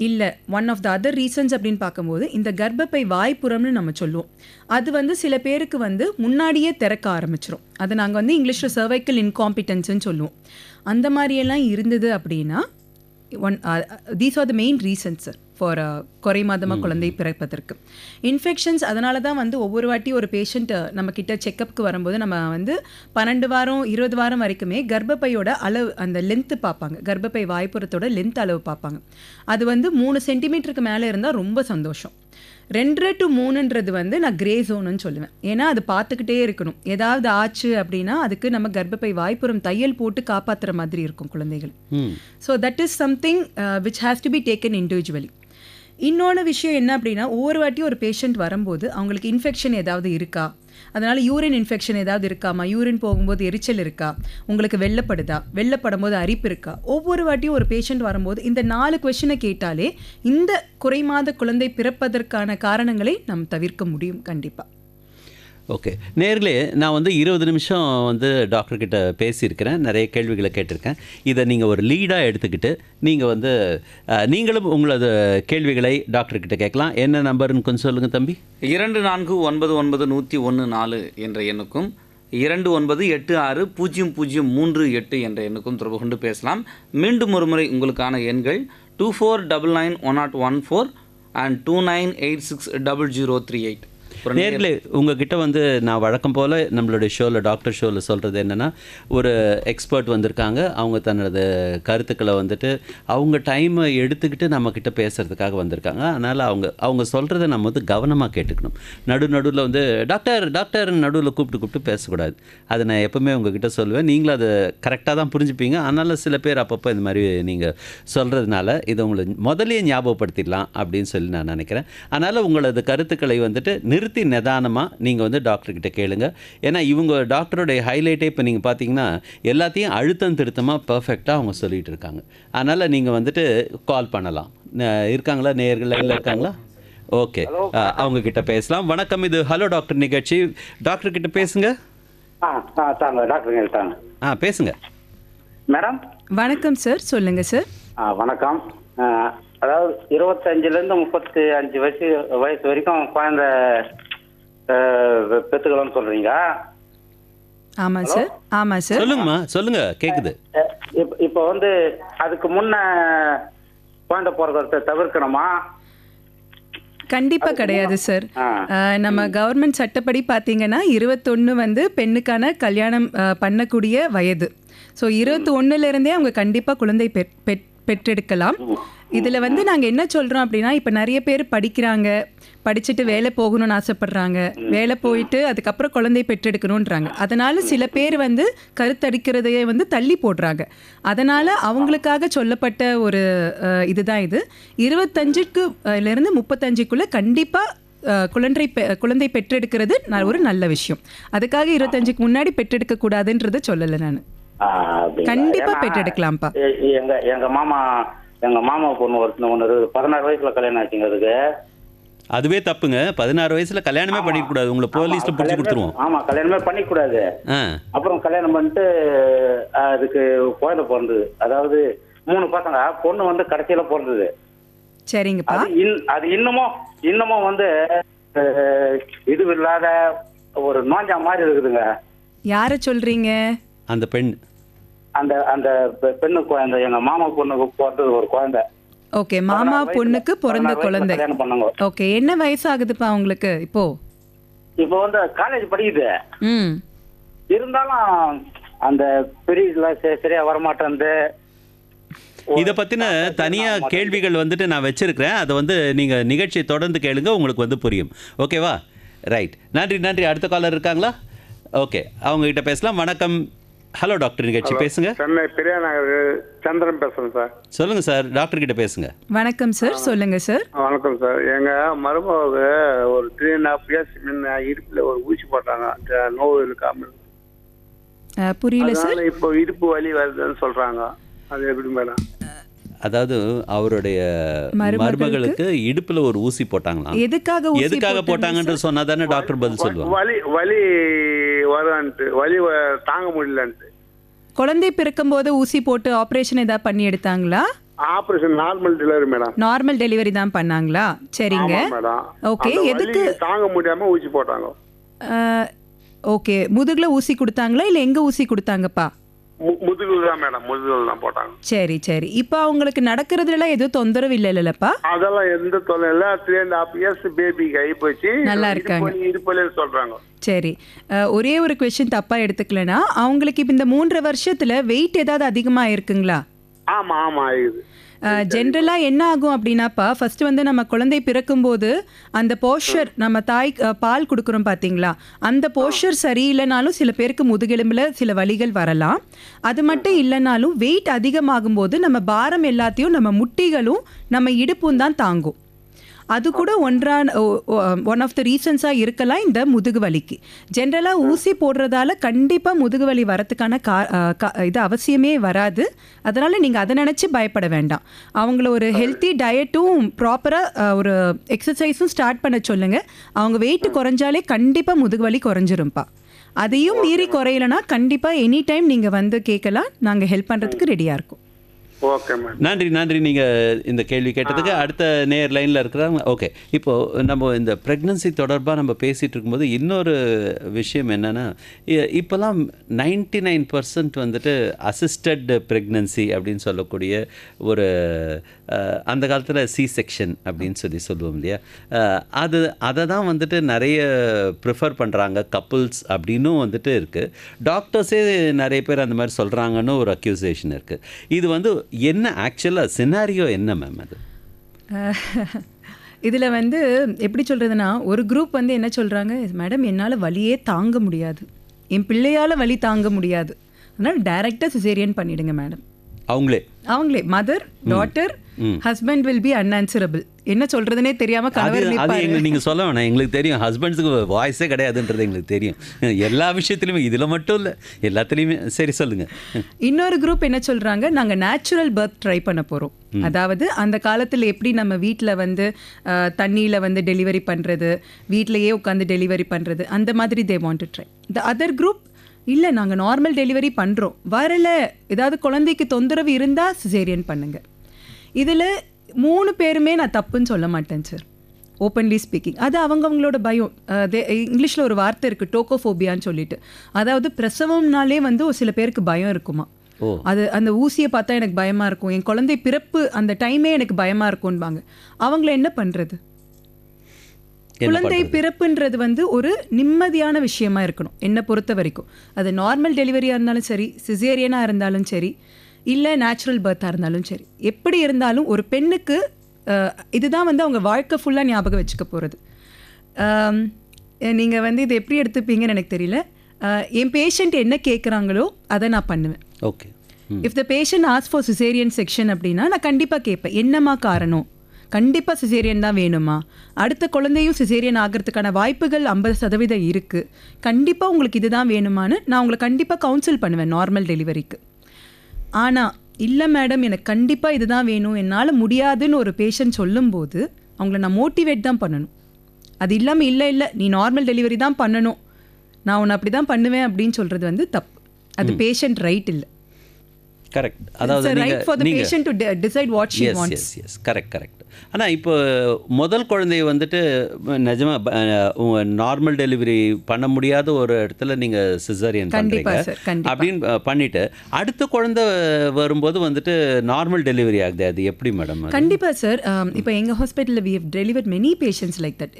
இல்லை one of the other reasons அப்படின்னு பார்க்கும்போது இந்த கர்ப்பப்பை வாய்ப்புறம்னு நம்ம சொல்லுவோம். அது வந்து சில பேருக்கு வந்து முன்னாடியே திறக்க ஆரம்பிச்சிடும். அது நாங்கள் வந்து இங்கிலீஷில் சர்வைக்கல் இன்காம்பிட்டன்ஸ்ன்னு சொல்லுவோம். அந்த மாதிரியெல்லாம் இருந்தது அப்படின்னா these are the main reasons for குறை மாதமாக குழந்தை பிறப்பதற்கு. இன்ஃபெக்ஷன்ஸ் அதனால தான் வந்து ஒவ்வொரு வாட்டி ஒரு பேஷண்ட் நம்மக்கிட்ட செக்கப்புக்கு வரும்போது நம்ம வந்து 12 வாரம் 20 வாரம் வரைக்குமே கர்ப்பப்பையோட அளவு அந்த லென்த்து பார்ப்பாங்க, கர்ப்பப்பை வாய்ப்புறத்தோட லென்த் அளவு பார்ப்பாங்க. அது வந்து 3 சென்டிமீட்டருக்கு மேலே இருந்தால் ரொம்ப சந்தோஷம். 2 to 3ன்றது வந்து நான் கிரே ஜோனுன்னு சொல்லுவேன். ஏன்னா அது பார்த்துக்கிட்டே இருக்கணும். ஏதாவது ஆச்சு அப்படின்னா அதுக்கு நம்ம கர்ப்பப்பை வாய்ப்புறம் தையல் போட்டு காப்பாற்றுற மாதிரி இருக்கும் குழந்தைகள். So that is something which has to be taken individually. இன்னொன்று விஷயம் என்ன அப்படின்னா, ஒவ்வொரு வாட்டியும் ஒரு பேஷண்ட் வரும்போது அவங்களுக்கு இன்ஃபெக்ஷன் ஏதாவது இருக்கா, அதனால் யூரின் இன்ஃபெக்ஷன் ஏதாவது இருக்காமா, யூரின் போகும்போது எரிச்சல் இருக்கா, உங்களுக்கு வெள்ளப்படுதா, வெள்ளப்படும் போது அரிப்பு இருக்கா, ஒவ்வொரு வாட்டியும் ஒரு பேஷண்ட் வரும்போது இந்த 4 கொஸ்டினை கேட்டாலே இந்த குறைமாத குழந்தை பிறப்பதற்கான காரணங்களை நாம் தவிர்க்க முடியும் கண்டிப்பாக. ஓகே நேர்களே, நான் வந்து 20 நிமிஷம் வந்து டாக்டர்கிட்ட பேசியிருக்கிறேன், நிறைய கேள்விகளை கேட்டிருக்கேன். இதை நீங்கள் ஒரு லீடாக எடுத்துக்கிட்டு நீங்கள் வந்து நீங்களும் உங்களது கேள்விகளை டாக்டர்கிட்ட கேட்கலாம். என்ன நம்பர்னு கொஞ்சம் சொல்லுங்கள் தம்பி. 24999114 என்ற எண்ணுக்கும் 29860038 என்ற எண்ணுக்கும் தொடர்பு கொண்டு பேசலாம். மீண்டும் ஒரு முறை உங்களுக்கான எண்கள் 24991014 and 29860038. நேர்களே, உங்ககிட்ட வந்து நான் வழக்கம் போல் நம்மளுடைய ஷோவில் டாக்டர் ஷோவில் சொல்கிறது என்னென்னா, ஒரு எக்ஸ்பர்ட் வந்திருக்காங்க, அவங்க தன்னோட கருத்துக்களை வந்துட்டு அவங்க டைமை எடுத்துக்கிட்டு நம்மக்கிட்ட பேசுகிறதுக்காக வந்திருக்காங்க. அதனால் அவங்க சொல்கிறத நம்ம வந்து கவனமாக கேட்டுக்கணும். நடுவில் வந்து டாக்டர் நடுவில் கூப்பிட்டு பேசக்கூடாது. அதை நான் எப்போவுமே உங்ககிட்ட சொல்லுவேன். நீங்களும் அதை கரெக்டாக தான் புரிஞ்சுப்பீங்க. அதனால் சில பேர் அப்பப்போ இந்த மாதிரி நீங்கள் சொல்கிறதுனால இதை உங்களை முதலே ஞாபகப்படுத்திடலாம் அப்படின்னு சொல்லி நான் நினைக்கிறேன். அதனால் உங்களது கருத்துக்களை வந்துட்டு நிறுத்தி நிதானமாக நீங்கள் வந்து டாக்டர்கிட்ட கேளுங்க. ஏன்னா இவங்க டாக்டருடைய ஹைலைட்டே இப்போ நீங்கள் பார்த்தீங்கன்னா எல்லாத்தையும் அழுத்தம் திருத்தமாக பர்ஃபெக்டாக அவங்க சொல்லிகிட்டு இருக்காங்க. அதனால் நீங்கள் வந்துட்டு கால் பண்ணலாம். இருக்காங்களா நேயர்கள் எல்லாம் இருக்காங்களா? ஓகே, அவங்க கிட்ட பேசலாம். வணக்கம், இது ஹலோ டாக்டர் நிகழ்ச்சி. டாக்டர் கிட்ட பேசுங்க. டாக்டர் பேசுங்க மேடம். வணக்கம் சார், சொல்லுங்கள் சார். வணக்கம். அதாவது 25லேருந்து 35 வயசு வரைக்கும் குழந்தை பெற்றுக்கலாம்னு சொல்றீங்க. ஆமாம் சார், ஆமாம் சார். சொல்லுங்கம்மா, சொல்லுங்க, கேட்குது. இப்போ வந்து அதுக்கு முன்ன குழந்தை பிறக்கிறத தவிர்க்கணுமா? கண்டிப்பாக கிடையாது சார். நம்ம கவர்மெண்ட் சட்டப்படி பார்த்தீங்கன்னா 21 வந்து பெண்ணுக்கான கல்யாணம் பண்ணக்கூடிய வயது. ஸோ 21லேருந்தே அவங்க கண்டிப்பாக குழந்தை பெற்றெடுக்கலாம். இதில் வந்து நாங்கள் என்ன சொல்கிறோம் அப்படின்னா, இப்போ நிறைய பேர் படிச்சுட்டு வேலை போகணும்னு ஆசைப்படுறாங்க, வேலை போயிட்டு அதுக்கப்புறம் குழந்தை பெற்றெடுக்கணுன்றாங்க. அதனால் சில பேர் வந்து கருத்தரிக்கிறதையே வந்து தள்ளி போடுறாங்க. அதனால் அவங்களுக்காக சொல்லப்பட்ட ஒரு இதுதான் இது. 25லேருந்து 35க்குள்ளே கண்டிப்பாக குழந்தை பெற்றெடுக்கிறது ஒரு நல்ல விஷயம். அதுக்காக 25க்கு முன்னாடி பெற்றெடுக்க கூடாதுன்றதை சொல்லலை நான். கண்டிப்பா பெற்றெடுக்கலாம்ப்பா. எங்க மாமா பொண்ணு ஒன்று 16 வயசுல கல்யாணம் ஆச்சுங்க. அதுக்கு அதுவே தப்புங்க. 16 வயசுல கல்யாணமே பண்ணிக்க கூடாது. உங்களை போலீஸ்ல பிடிச்சி கொடுத்துருவோம். ஆமா, கல்யாணமே பண்ணிக்க கூடாது. அப்புறம் கல்யாணம் பண்ணிட்டு அதுக்கு குழந்தை பிறந்தது. அதாவது 3 பசங்க, பொண்ணு வந்து கடைசியில பிறந்தது. சரிங்கப்பா. அது இன்னமும் வந்து இது இல்லாத ஒரு நோஞ்சா மாதிரி இருக்குதுங்க. யார சொல்றீங்க? அந்த பெண், அந்த பெண்ணு குழந்தை, எங்க மாமா பொண்ணுக்கு பிறந்தது ஒரு குழந்தை. ஓகே, மாமா பொண்ணுக்கு பிறந்த குழந்தை. ஓகே, என்ன வயசு ஆகுதுப்பா உங்களுக்கு இப்போ? இப்போ வந்து காலேஜ் படிக்குது. இருந்தாலும் அந்த பெரிய சரியா வரமாட்டேன். இதை பற்றின தனியாக கேள்விகள் வந்துட்டு நான் வச்சிருக்கிறேன். அதை வந்து நீங்கள் நிகழ்ச்சியை தொடர்ந்து கேளுங்க, உங்களுக்கு வந்து புரியும். ஓகேவா? ரைட், நன்றி. அடுத்த காலர் இருக்காங்களா? ஓகே, அவங்ககிட்ட பேசலாம். வணக்கம். ஹலோ டாக்டர் நிகழ்ச்சி பேசுங்க. சென்னை பெரியா நகர் சந்திரன் பேசுறேன் சார். சொல்லுங்க சார், டாக்டர் கிட்ட பேசுங்க. வணக்கம் சார், சொல்லுங்க சார். வணக்கம் சார். எங்க மருமக ஒரு 3.5 years முன்ன இடுப்புல ஒரு ஊசி போட்டாங்க நோவு இருக்காம. புரியல சார். அதனால இப்போ இடுப்பு வலி வருதுன்னு சொல்றாங்க. அது எப்படி மேடம்? அதாவது அவருடைய மருமகளுக்கு இடுப்புல ஒரு ஊசி போட்டாங்களாம். எதுக்காக போட்டாங்கன்னு சொன்னா தானே டாக்டர் பதில் சொல்லுவாங்க. வலி வலி வரும்ட்டு, வலி தாங்க முடியலன்ட்டு. குழந்தை பிறக்கும் போது ஊசி போட்டு ஆபரேஷன் ஏதாவது பண்ணி எடுத்தாங்களா? Operation normal delivery madam. Normal delivery தான் பண்ணாங்களா? சரிங்க. Madam okay. எதுக்கு தாங்க முடியாம ஊசி போட்டாங்க? ஓகே, முதுகுல ஊசி கொடுத்தாங்களா இல்ல எங்க ஊசி கொடுத்தாங்கப்பா? முதுகுல தான் மேடம், முதுகுல தான் போட்டாங்க. சரி சரி. இப்போ அவங்களுக்கு நடக்கிறதுல எதுவும் தொந்தரவு இல்லைல்லப்பா? அதெல்லாம் எந்த தொல்லை இல்ல. 3.5 years பேபிக்கு ஆகி போச்சு. நல்லா இருக்காங்க. இடுப்புல சொல்றாங்க. சரி, ஒரே ஒரு கொஸ்டின் தப்பா எடுத்துக்கலனா, அவங்களுக்கு இப்போ இந்த 3 வருஷத்துல வெயிட் ஏதாவது அதிகமா இருக்குங்களா? ஆமா ஆமா ஆகுது. ஜென்ரலாக என்ன ஆகும் அப்படின்னாப்பா, ஃபர்ஸ்ட் வந்து நம்ம குழந்தை பிறக்கும்போது அந்த போஸ்டர், நம்ம தாய் பால் கொடுக்குறோம் பார்த்தீங்களா, அந்த போஸ்டர் சரியில்லைனாலும் சில பேருக்கு முதுகெலும்பில் சில வலிகள் வரலாம். அது மட்டும் இல்லைனாலும் வெயிட் அதிகமாகும் போது நம்ம பாரம் எல்லாத்தையும் நம்ம முட்டிகளும் நம்ம இடுப்பும் தான் தாங்கும். அது கூட ஒன் ஆஃப் த ரீசன்ஸாக இருக்கலாம் இந்த முதுகு வலிக்கு. ஜென்ரலாக ஊசி போடுறதால கண்டிப்பாக முதுகு வலி வரத்துக்கான இது அவசியமே வராது. அதனால் நீங்கள் அதை நினச்சி பயப்பட வேண்டாம். அவங்கள ஒரு ஹெல்த்தி டயட்டும் ப்ராப்பராக ஒரு எக்ஸசைஸும் ஸ்டார்ட் பண்ண சொல்லுங்கள். அவங்க வெயிட் குறைஞ்சாலே கண்டிப்பாக முதுகு வலி குறைஞ்சிரும்ப்பா. அதையும் மீறி குறையலைன்னா கண்டிப்பாக எனி டைம் நீங்கள் வந்து கேட்கலாம். நாங்கள் ஹெல்ப் பண்ணுறதுக்கு ரெடியாக இருக்கோம். Okay ma'am. நன்றி நீங்கள் இந்த கேள்வி கேட்டதுக்கு. அடுத்த நேர் லைனில் இருக்கிறாங்க. ஓகே, இப்போது நம்ம இந்த ப்ரெக்னன்சி தொடர்பாக நம்ம பேசிகிட்டு இருக்கும்போது இன்னொரு விஷயம் என்னென்னா, இப்போலாம் 99% வந்துட்டு அசிஸ்டட் ப்ரெக்னன்சி அப்படின்னு சொல்லக்கூடிய ஒரு, அந்த காலத்தில் சி செக்ஷன் அப்படின்னு சொல்லுவோம் இல்லையா, அதை தான் வந்துட்டு நிறைய ப்ரிஃபர் பண்ணுறாங்க கப்புள்ஸ் அப்படின்னும் வந்துட்டு இருக்குது. டாக்டர்ஸே நிறைய பேர் அந்த மாதிரி சொல்கிறாங்கன்னு ஒரு அக்யூசேஷன் இருக்குது. இது வந்து என்ன ஆக்சுவலாக சினாரியோ என்ன மேம்? அது இதில் வந்து எப்படி சொல்கிறதுனா, ஒரு குரூப் வந்து என்ன சொல்கிறாங்க, மேடம் என்னால் வலியே தாங்க முடியாது, என் பிள்ளையால் வலி தாங்க முடியாது, அதனால் டைரெக்டாக சிசேரியன் பண்ணிவிடுங்க மேடம். அவங்களே mother, daughter, husband will be unanswerable. என்ன சொல்றதுனே தெரியாம கணவர் நிப்பாரு. நீங்க சொல்ல வேணாம், எங்களுக்கு தெரியும் ஹஸ்பண்ட்ஸுக்கு வாய்ஸே கிடையாதுன்றது எங்களுக்கு தெரியும். எல்லா விஷயத்துலையுமே, இதுல மட்டும் இல்லை, எல்லாத்துலேயுமே. சரி, சொல்லுங்க. இன்னொரு குரூப் என்ன சொல்றாங்க, நாங்க நேச்சுரல் பர்த் ட்ரை பண்ண போறோம். அதாவது அந்த காலத்தில் எப்படி நம்ம வீட்டில் வந்து தண்ணியில் வந்து டெலிவரி பண்ணுறது, வீட்டிலையே உட்காந்து டெலிவரி பண்ணுறது, அந்த மாதிரி they want to try. The other group இல்லை, நாங்கள் நார்மல் டெலிவரி பண்ணுறோம், வரலை, ஏதாவது குழந்தைக்கு தொந்தரவு இருந்தால் சிசேரியன் பண்ணுங்க. இதில் 3 பேருமே நான் தப்புன்னு சொல்ல மாட்டேன் சார், ஓப்பன்லி ஸ்பீக்கிங். அது அவங்களோட பயம். இங்கிலீஷில் ஒரு வார்த்தை இருக்குது, டோக்கோஃபோபியான்னு சொல்லிட்டு. அதாவது பிரசவம்னாலே வந்து ஒரு சில பேருக்கு பயம் இருக்குமா. அது அந்த ஊசியை பார்த்தா எனக்கு பயமாக இருக்கும், என் குழந்தை பிறப்பு அந்த டைமே எனக்கு பயமாக இருக்கும்பாங்க. அவங்கள என்ன பண்ணுறது? குழந்தை பிறப்புன்றது வந்து ஒரு நிம்மதியான விஷயமா இருக்கணும் என்னை பொறுத்த வரைக்கும். அது நார்மல் டெலிவரியாக இருந்தாலும் சரி, சிசேரியனாக இருந்தாலும் சரி, இல்லை நேச்சுரல் பர்த்தாக இருந்தாலும் சரி, எப்படி இருந்தாலும் ஒரு பெண்ணுக்கு இதுதான் வந்து அவங்க வாழ்க்கை ஃபுல்லாக ஞாபகம் வச்சுக்க போகிறது. நீங்கள் வந்து இது எப்படி எடுத்துப்பீங்கன்னு எனக்கு தெரியல. என் பேஷண்ட் என்ன கேட்குறாங்களோ அதை நான் பண்ணுவேன். Okay. If the patient ask for caesarean section அப்படின்னா நான் கண்டிப்பாக கேட்பேன், என்னம்மா காரணம், கண்டிப்பாக சிசேரியன் தான் வேணுமா, அடுத்த குழந்தையும் சிசேரியன் ஆகிறதுக்கான வாய்ப்புகள் 50% இருக்குது, கண்டிப்பாக உங்களுக்கு இதுதான் வேணுமான்னு நான் உங்களை கண்டிப்பாக கவுன்சில் பண்ணுவேன் நார்மல் டெலிவரிக்கு. ஆனால் இல்லை மேடம் எனக்கு கண்டிப்பாக இதுதான் வேணும், என்னால் முடியாதுன்னு ஒரு பேஷண்ட் சொல்லும்போது அவங்கள நான் மோட்டிவேட் தான் பண்ணணும். அது இல்லாமல் இல்லை நீ நார்மல் டெலிவரி தான் பண்ணணும், நான் உன்னை அப்படி தான் பண்ணுவேன் அப்படின்னு சொல்கிறது வந்து தப்பு. அது பேஷண்ட் ரைட் இல்லை. கரெக்ட். அதாவது right for the patient to decide what she wants. Yes, correct. ஆனால் இப்போ முதல் குழந்தைய வந்துட்டு நிஜமாக நார்மல் டெலிவரி பண்ண முடியாத ஒரு இடத்துல நீங்கள் சிசேரியன் பண்ணுறீங்க அப்படின்னு பண்ணிட்டு அடுத்த குழந்தை வரும்போது வந்துட்டு நார்மல் டெலிவரி ஆகுது, அது எப்படி மேடம்? கண்டிப்பாக சார். இப்போ எங்கள் ஹாஸ்பிட்டலில் we have delivered many patients like that.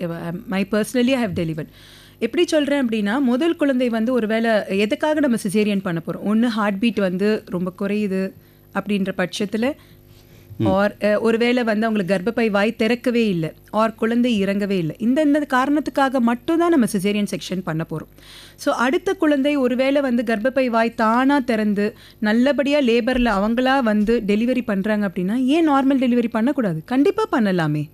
My personally I have delivered. எப்படி சொல்கிறேன் அப்படின்னா, முதல் குழந்தை வந்து ஒரு வேளை எதுக்காக நம்ம சிசேரியன் பண்ண போகிறோம், ஒன்று ஹார்ட் பீட் வந்து ரொம்ப குறையுது அப்படின்ற பட்சத்தில் ஆர் ஒருவேளை வந்து அவங்களுக்கு கர்ப்பப்பை வாய் திறக்கவே இல்லை ஆர் குழந்தை இறங்கவே இல்லை, இந்த காரணத்துக்காக மட்டும்தான் நம்ம சிசேரியன் செக்ஷன் பண்ண போகிறோம். ஸோ அடுத்த குழந்தை ஒருவேளை வந்து கர்ப்பப்பை வாய் தானாக திறந்து நல்லபடியாக லேபரில் அவங்களா வந்து டெலிவரி பண்ணுறாங்க அப்படின்னா ஏன் நார்மல் டெலிவரி பண்ணக்கூடாது? கண்டிப்பாக பண்ணலாமே.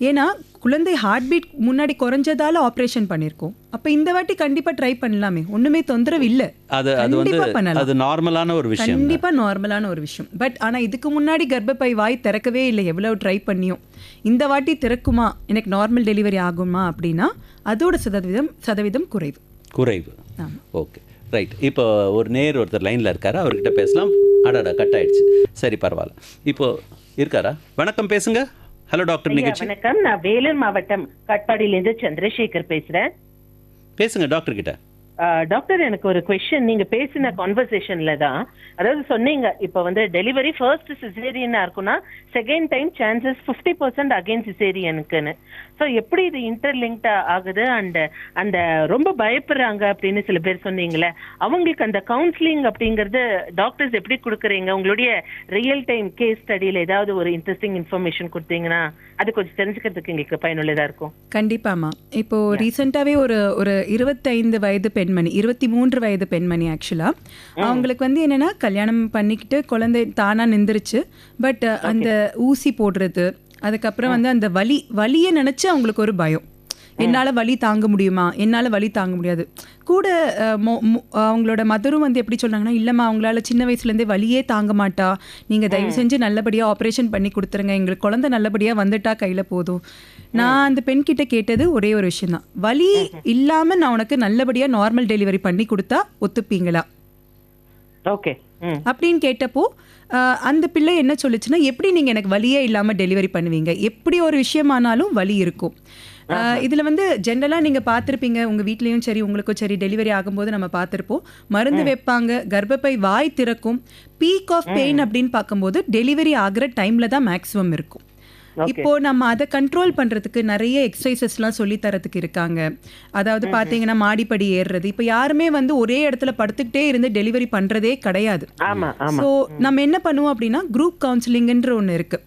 ஏன்னா குழந்தை ஹார்ட் பீட் முன்னாடி குறைஞ்சதால ஆப்ரேஷன் பண்ணியிருக்கோம். அப்போ இந்த வாட்டி கண்டிப்பாக ட்ரை பண்ணலாமே, ஒன்றுமே தொந்தரவு இல்லை. அது அது நார்மலான ஒரு விஷயம், கண்டிப்பாக நார்மலான ஒரு விஷயம். பட் ஆனால் இதுக்கு முன்னாடி கர்ப்பப்பை வாய் திறக்கவே இல்லை, எவ்வளோ ட்ரை பண்ணியும் இந்த வாட்டி திறக்குமா, எனக்கு நார்மல் டெலிவரி ஆகுமா அப்படின்னா அதோட சதவீதம் குறைவு. Okay, right. இப்போ ஒருத்தர் லைனில் இருக்காரு, அவர்கிட்ட பேசலாம். அடாடா, கட் ஆயிடுச்சு. சரி, பரவாயில்ல. இப்போ இருக்காரா? வணக்கம், பேசுங்க. ஹலோ டாக்டர் நிகழ்ச்சி. வணக்கம், நான் வேலூர் மாவட்டம் காட்பாடியிலேருந்து சந்திரசேகர் பேசுறேன். பேசுங்க டாக்டர் கிட்ட. டாக்டர், எனக்கு ஒரு கொஸ்டின். நீங்க பேசின கான்வர்சேஷன்ல தான், அதாவது சொன்னீங்க இப்போ வந்து டெலிவரி ஃபர்ஸ்ட் சிசேரியனா இருக்குன்னா செகண்ட் டைம் சான்சஸ் 50% அகைன் சிசேரியனுக்குன்னு. ஸோ எப்படி இது இன்டர்லிங்க்டா ஆகுது அந்த ரொம்ப பயப்படுறாங்க அப்படின்னு சில பேர் சொன்னீங்களே, அவங்களுக்கு அந்த கவுன்சிலிங் அப்படிங்கிறது டாக்டர்ஸ் எப்படி கொடுக்குறீங்க? உங்களுடைய ரியல் டைம் கேஸ் ஸ்டடியில் ஏதாவது ஒரு இன்ட்ரெஸ்டிங் இன்ஃபர்மேஷன் கொடுத்தீங்கன்னா அது கொஞ்சம் தெரிஞ்சுக்கிறதுக்கு எங்களுக்கு பயனுள்ளதா இருக்கும். கண்டிப்பாமா. இப்போ ரீசெண்டாவே ஒரு 25 வயது பெண்மணி, 23 வயது பெண்மணி ஆக்சுவலா, அவங்களுக்கு வந்து என்னன்னா கல்யாணம் பண்ணிக்கிட்டு குழந்தை தானா நின்றுச்சு. பட் அந்த ஊசி போடுறது, அதுக்கப்புறம் வந்து அந்த வலியை நினைச்சு அவங்களுக்கு ஒரு பயம். என்னால் வலி தாங்க முடியுமா, என்னால் வலி தாங்க முடியாது. கூட அவங்களோட மதரும் வந்து எப்படி சொல்கிறாங்கன்னா, இல்லைம்மா அவங்களால சின்ன வயசுலேருந்தே வலியே தாங்க மாட்டா, நீங்கள் தயவு செஞ்சு நல்லபடியாக ஆப்ரேஷன் பண்ணி கொடுத்துருங்க, எங்களுக்கு குழந்தை நல்லபடியாக வந்துட்டா கையில் போதும். நான் அந்த பெண்கிட்ட கேட்டது ஒரே ஒரு விஷயம் தான், வலி இல்லாமல் நான் உனக்கு நல்லபடியாக நார்மல் டெலிவரி பண்ணி கொடுத்தா ஒத்துப்பீங்களா ஓகே அப்படின்னு கேட்டப்போ அந்த பிள்ளை என்ன சொல்லுச்சுன்னா, எப்படி நீங்கள் எனக்கு வலியே இல்லாமல் டெலிவரி பண்ணுவீங்க, எப்படி ஒரு விஷயமானாலும் வலி இருக்கும். இதில் வந்து ஜென்ரலாக நீங்கள் பார்த்துருப்பீங்க, உங்கள் வீட்லேயும் சரி உங்களுக்கும் சரி டெலிவரி ஆகும்போது நம்ம பார்த்துருப்போம், மருந்து வைப்பாங்க, கர்ப்பப்பை வாய் திறக்கும். பீக் ஆஃப் பெயின் அப்படின்னு பார்க்கும்போது டெலிவரி ஆகிற டைமில் தான் மேக்ஸிமம் இருக்கும். இப்போ நம்ம அதை கண்ட்ரோல் பண்றதுக்கு நிறைய எக்ஸசைசஸ்லாம் சொல்லி தரதுக்கு இருக்காங்க. அதாவது பாத்தீங்கன்னா மாடிப்படி ஏறுறது. இப்போ யாருமே வந்து ஒரே இடத்துல படுத்துக்கிட்டே இருந்து டெலிவரி பண்றதே கிடையாது. ஸோ நம்ம என்ன பண்ணுவோம் அப்படின்னா, குரூப் கவுன்சிலிங்ன்ற ஒன்று இருக்கு.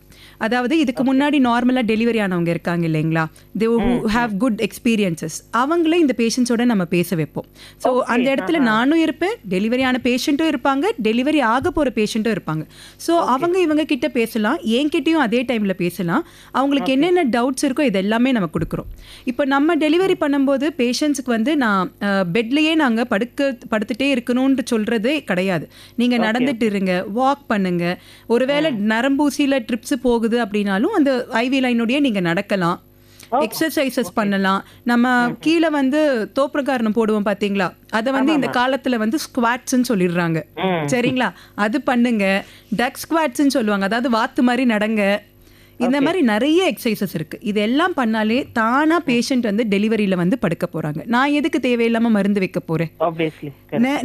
அதாவது இதுக்கு முன்னாடி நார்மலாக டெலிவரி ஆனவங்க இருக்காங்க இல்லைங்களா, தே ஹூ ஹேவ் குட் எக்ஸ்பீரியன்சஸ், அவங்களே இந்த பேஷண்ட்ஸோட நம்ம பேச வைப்போம். ஸோ அந்த இடத்துல நானும் இருப்பேன், டெலிவரி ஆன பேஷண்ட்டும் இருப்பாங்க, டெலிவரி ஆக போகிற பேஷண்ட்டும் இருப்பாங்க. ஸோ இவங்க கிட்ட பேசலாம், என்கிட்டையும் அதே டைமில் பேசலாம். அவங்களுக்கு என்னென்ன டவுட்ஸ் இருக்கோ இது எல்லாமே நம்ம கொடுக்குறோம். இப்போ நம்ம டெலிவரி பண்ணும்போது பேஷண்ட்ஸுக்கு வந்து நான் பெட்லேயே நாங்கள் படுத்துட்டே இருக்கணும்னு சொல்கிறதே கிடையாது. நீங்கள் நடந்துட்டு இருங்க, வாக் பண்ணுங்க, ஒருவேளை நரம்பூசியில் ட்ரிப்ஸ் போகுது அப்படின்னாலும் அந்த ஐவி லைனுடைய நீங்க நடக்கலாம், எக்ஸசைசஸ் பண்ணலாம். நம்ம கீழே வந்து தோப்பிரகாரணம் போடுவோம் பாத்தீங்களா, அதை வந்து இந்த காலத்துல வந்து ஸ்குவாட்ஸ்ன்னு சொல்லிடுறாங்க, சரிங்களா? அது பண்ணுங்க. டக் ஸ்குவாட்ஸ்ன்னு சொல்லுவாங்க, அதாவது வாத்து மாதிரி நடங்க. இந்த மாதிரி நிறைய எக்ஸசைசஸ் இருக்கு. இதெல்லாம் பண்ணாலே தானா பேஷண்ட் வந்து டெலிவரியில வந்து படுக்க போறாங்க. நான் எதுக்கு தேவையில்லாம மருந்து வைக்க போறேன்?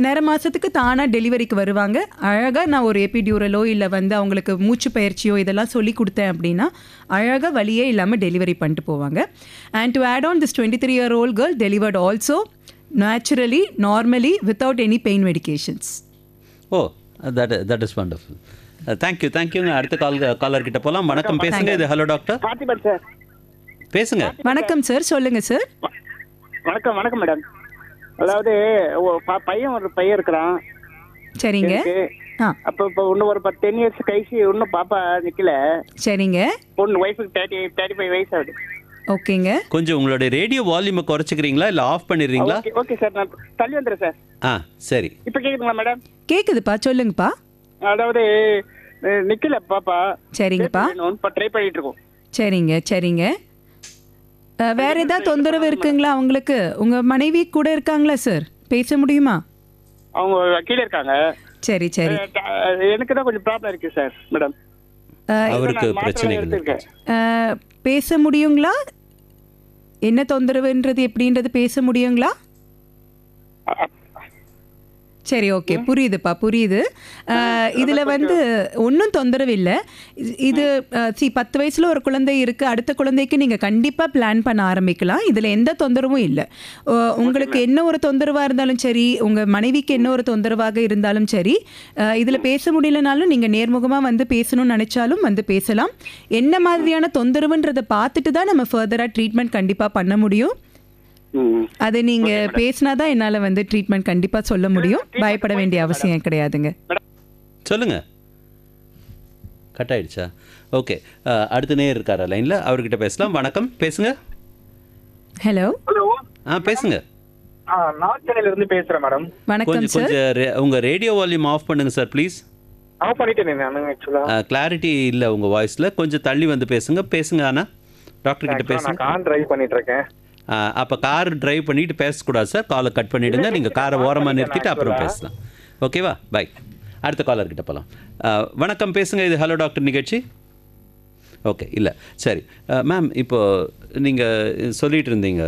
நேர மாசத்துக்கு தானா டெலிவரிக்கு வருவாங்க. அழகா நான் ஒரு எபிடியூரலோ இல்ல வந்து அவங்களுக்கு மூச்சு பயிற்சியோ இதெல்லாம் சொல்லி கொடுத்தேன் அப்படின்னா அழகா வலியே இல்லாம டெலிவரி பண்ணிட்டு போவாங்க. And to add on, this 23-year-old girl delivered also naturally, normally, without any pain medications. Oh, that is wonderful. Thank you. அடுத்த காலர் கிட்ட போலாம். வணக்கம், பேசுங்க. இது ஹலோ டாக்டர். பார்த்திபன் சார் பேசுங்க. வணக்கம் சார், சொல்லுங்க சார். வணக்கம் மேடம். அதாவது ஒரு பையன் இருக்கிறான். சரிங்க. அப்போ இப்போ இன்னும் ஒரு 10 இயர்ஸ் கழிச்சு இன்னும் பாப்பா நிக்கல. சரிங்க. பொண்ணு வயசுக்கு 35 வயசு ஆகுது. ஓகேங்க. கொஞ்சம் உங்களுடைய ரேடியோ வால்யூமை குறைச்சிக்கிறீங்களா இல்ல ஆஃப் பண்ணிடுறீங்களா? ஓகே சார், நான் தள்ளி வந்துடுறேன் சார். சரி. இப்போ கேக்குதுங்களா மேடம்? கேக்குதுப்பா, சொல்லுங்கப்பா. அதாவது நிக்கல பாப்பா. சரிங்கப்பா, இப்ப ட்ரை பண்ணிட்டு இருக்கோம். சரிங்க. வேற ஏதாவது தொந்தரவு இருக்குங்களா உங்களுக்கு? உங்க மனைவி கூட இருக்காங்களா சார்? பேச முடியுமா? அவங்க கீழே இருக்காங்க. சரி. எனக்கு தான் கொஞ்சம் ப்ராப்ளம் இருக்கு சார் மேடம். அவருக்கு பிரச்சனைகள் இருக்கு. பேச முடியுங்களா? என்ன தொந்தரவுன்றது எப்படின்றது பேச முடியுங்களா? சரி, ஓகே, புரியுதுப்பா, புரியுது. இதில் வந்து ஒன்றும் தொந்தரவு இல்லை. இது 10 வயசில் ஒரு குழந்தை இருக்குது, அடுத்த குழந்தைக்கு நீங்கள் கண்டிப்பாக பிளான் பண்ண ஆரம்பிக்கலாம். இதில் எந்த தொந்தரவும் இல்லை. உங்களுக்கு என்ன ஒரு தொந்தரவாக இருந்தாலும் சரி, உங்கள் மனைவிக்கு என்ன ஒரு தொந்தரவாக இருந்தாலும் சரி, இதில் பேச முடியலனாலும் நீங்கள் நேர்முகமாக வந்து பேசணும்னு நினச்சாலும் வந்து பேசலாம். என்ன மாதிரியான தொந்தரவுன்றதை பார்த்துட்டு தான் நம்ம ஃபர்தராக ட்ரீட்மெண்ட் கண்டிப்பாக பண்ண முடியும். அது நீங்க பேசினாதான் என்னால வந்து ட்ரீட்மெண்ட் கண்டிப்பா சொல்ல முடியும். பயப்பட வேண்டிய அவசியம் கிடையாதுங்க. சொல்லுங்க. கட் ஆயிடுச்சா? ஓகே, அடுத்த நேர் இருக்காரா லைன்ல, அவர்கிட்ட பேசலாம். வணக்கம், பேசுங்க. ஹலோ. பேசுங்க. நார்த் சென்னையில இருந்து பேசுறேன் மேடம். வணக்கம் சார். கொஞ்சம் உங்க ரேடியோ வால்யூம் ஆஃப் பண்ணுங்க சார் ப்ளீஸ். ஆஃப் பண்ணிட்டேன் நான் ஆக்சுவலா. கிளாரிட்டி இல்ல உங்க வாய்ஸ்ல, கொஞ்சம் தள்ளி வந்து பேசுங்க. ஆனா டாக்டர் கிட்ட பேசுங்க. நான் கார் டிரைவ் பண்ணிட்டு இருக்கேன். அப்போ கார் டிரைவ் பண்ணிட்டு பேசக்கூடாது சார், காலை கட் பண்ணிவிடுங்க. நீங்கள் காரை ஓரமாக நிறுத்திட்டு அப்புறம் பேசலாம், ஓகேவா? பை. அடுத்த காலர்கிட்ட போகலாம். வணக்கம், பேசுங்க. இது ஹலோ டாக்டர் நிகழ்ச்சி. ஓகே, இல்லை, சரி மேம். இப்போது நீங்கள் சொல்லிகிட்டு இருந்தீங்க,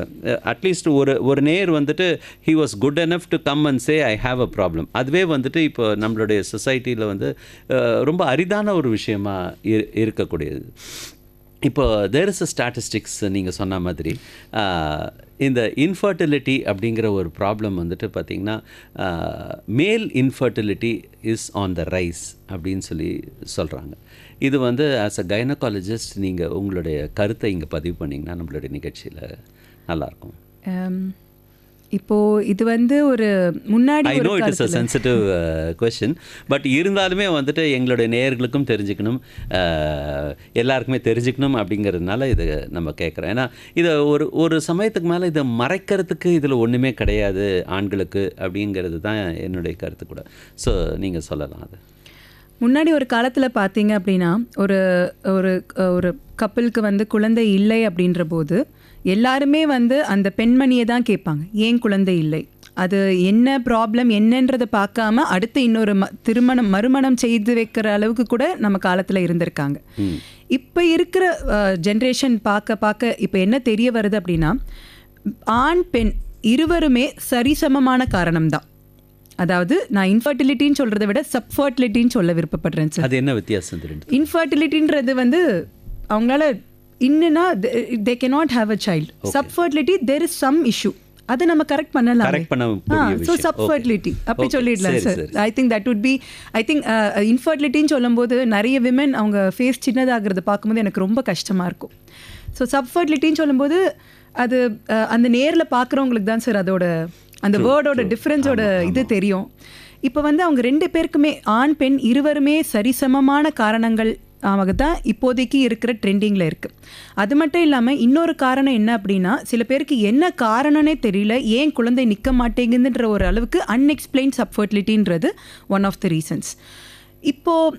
அட்லீஸ்ட் ஒரு நேர் வந்துட்டு he was good enough to come and say I have a problem. அதுவே வந்துட்டு இப்போ நம்மளுடைய சொசைட்டியில் வந்து ரொம்ப அரிதான ஒரு விஷயமா இருக்கக்கூடியது. இப்போ தேர் இஸ் அ ஸ்டாட்டிஸ்டிக்ஸ் நீங்கள் சொன்ன மாதிரி இந்த இன்ஃபர்டிலிட்டி அப்படிங்கிற ஒரு ப்ராப்ளம் வந்துட்டு பார்த்திங்கன்னா மேல் infertility is on the rise அப்படின்னு சொல்கிறாங்க. இது வந்து ஆஸ் அ கைனகாலஜிஸ்ட் நீங்கள் உங்களுடைய கருத்தை இங்கே பதிவு பண்ணிங்கன்னா நம்மளுடைய நிகழ்ச்சியில் நல்லாயிருக்கும். இப்போது இது வந்து ஒரு முன்னாடி I know it is a sensitive question, but இருந்தாலுமே வந்துட்டு எங்களுடைய நேயர்களுக்கும் தெரிஞ்சுக்கணும், எல்லாருக்குமே தெரிஞ்சுக்கணும் அப்படிங்கிறதுனால இது நம்ம கேட்குறோம். ஏன்னா இதை ஒரு சமயத்துக்கு மேலே இதை மறைக்கிறதுக்கு இதில் ஒன்றுமே கிடையாது ஆண்களுக்கு அப்படிங்கிறது தான் என்னுடைய கருத்து கூட. ஸோ நீங்கள் சொல்லலாம். அது முன்னாடி ஒரு காலத்தில் பார்த்தீங்க அப்படின்னா ஒரு ஒரு ஒரு கப்பலுக்கு வந்து குழந்தை இல்லை அப்படின்ற போது எல்லாருமே வந்து அந்த பெண்மணியை தான் கேட்பாங்க, ஏன் குழந்தை இல்லை, அது என்ன ப்ராப்ளம் என்னன்றதை பார்க்காம அடுத்து இன்னொரு மறுமணம் செய்து வைக்கிற அளவுக்கு கூட நம்ம காலத்தில் இருந்திருக்காங்க. இப்போ இருக்கிற ஜென்ரேஷன் பார்க்க இப்போ என்ன தெரிய வருது அப்படின்னா, ஆண் பெண் இருவருமே சரிசமமான காரணம்தான். அதாவது நான் இன்ஃபர்டிலிட்டின்னு சொல்கிறத விட சப்ஃபர்டிலிட்டின்னு சொல்ல விருப்பப்படுறேன் சார். அது என்ன வித்தியாசம்? இன்ஃபர்டிலிட்டின்றது வந்து அவங்களால இன்னுன்னா they cannot have a child. Subfertility there is some issue, அதை நம்ம கரெக்ட் பண்ணலாம். ஸோ சப்ஃபர்டிலிட்டி அப்படி சொல்லிடலாம் sir. I think that would be, I think இன்ஃபர்டிலிட்டின்னு சொல்லும்போது நிறைய விமன் அவங்க ஃபேஸ் சின்னதாகிறது பார்க்கும்போது எனக்கு ரொம்ப கஷ்டமாக இருக்கும். ஸோ சப்ஃபர்டிலிட்டின்னு சொல்லும்போது அது அந்த நேரில் பார்க்குறவங்களுக்கு தான் சார் அதோட அந்த வேர்டோட டிஃப்ரென்ஸோட இது தெரியும். இப்போ வந்து அவங்க 2 பேருக்குமே ஆண் பெண் இருவருமே சரிசமமான காரணங்கள் தான் இப்போதைக்கு இருக்கிற ட்ரெண்டிங்கில் இருக்குது. அது மட்டும் இல்லாமல் இன்னொரு காரணம் என்ன அப்படின்னா, சில பேருக்கு என்ன காரணம்னே தெரியல, ஏன் குழந்தை நிற்க மாட்டேங்குதுன்ற ஒரு அளவுக்கு அன்எக்ஸ்பிளைன் சப்ஃபர்டிலிட்டின்றது ஒன் ஆஃப் த ரீசன்ஸ். இப்போது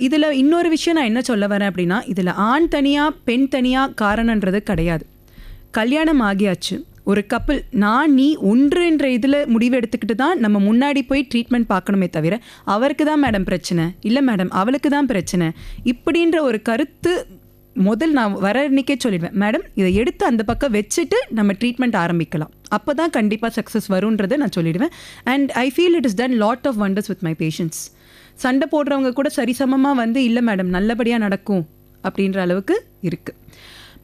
இதில் இன்னொரு விஷயம் நான் என்ன சொல்ல வரேன் அப்படின்னா, இதில் ஆண் தனியாக பெண் தனியாக காரணன்றது கிடையாது. கல்யாணம் ஆகியாச்சு, ஒரு கப்பிள் நான் நீ ஒன்றுன்ற இதில் முடிவு எடுத்துக்கிட்டு தான் நம்ம முன்னாடி போய் ட்ரீட்மெண்ட் பார்க்கணுமே தவிர அவருக்கு தான் மேடம் பிரச்சனை, இல்லை மேடம் அவளுக்கு தான் பிரச்சனை இப்படின்ற ஒரு கருத்து முதல் நான் வர அன்றைக்கே சொல்லிடுவேன். மேடம் இதை எடுத்து அந்த பக்கம் வச்சுட்டு நம்ம ட்ரீட்மெண்ட் ஆரம்பிக்கலாம், அப்போ தான் கண்டிப்பாக சக்ஸஸ் வரும்ன்றதை நான் சொல்லிடுவேன். And I feel it is done lot of wonders with my patients. சண்டை போடுறவங்க கூட சரிசமமாக வந்து இல்லை மேடம் நல்லபடியாக நடக்கும் அப்படின்ற அளவுக்கு இருக்குது.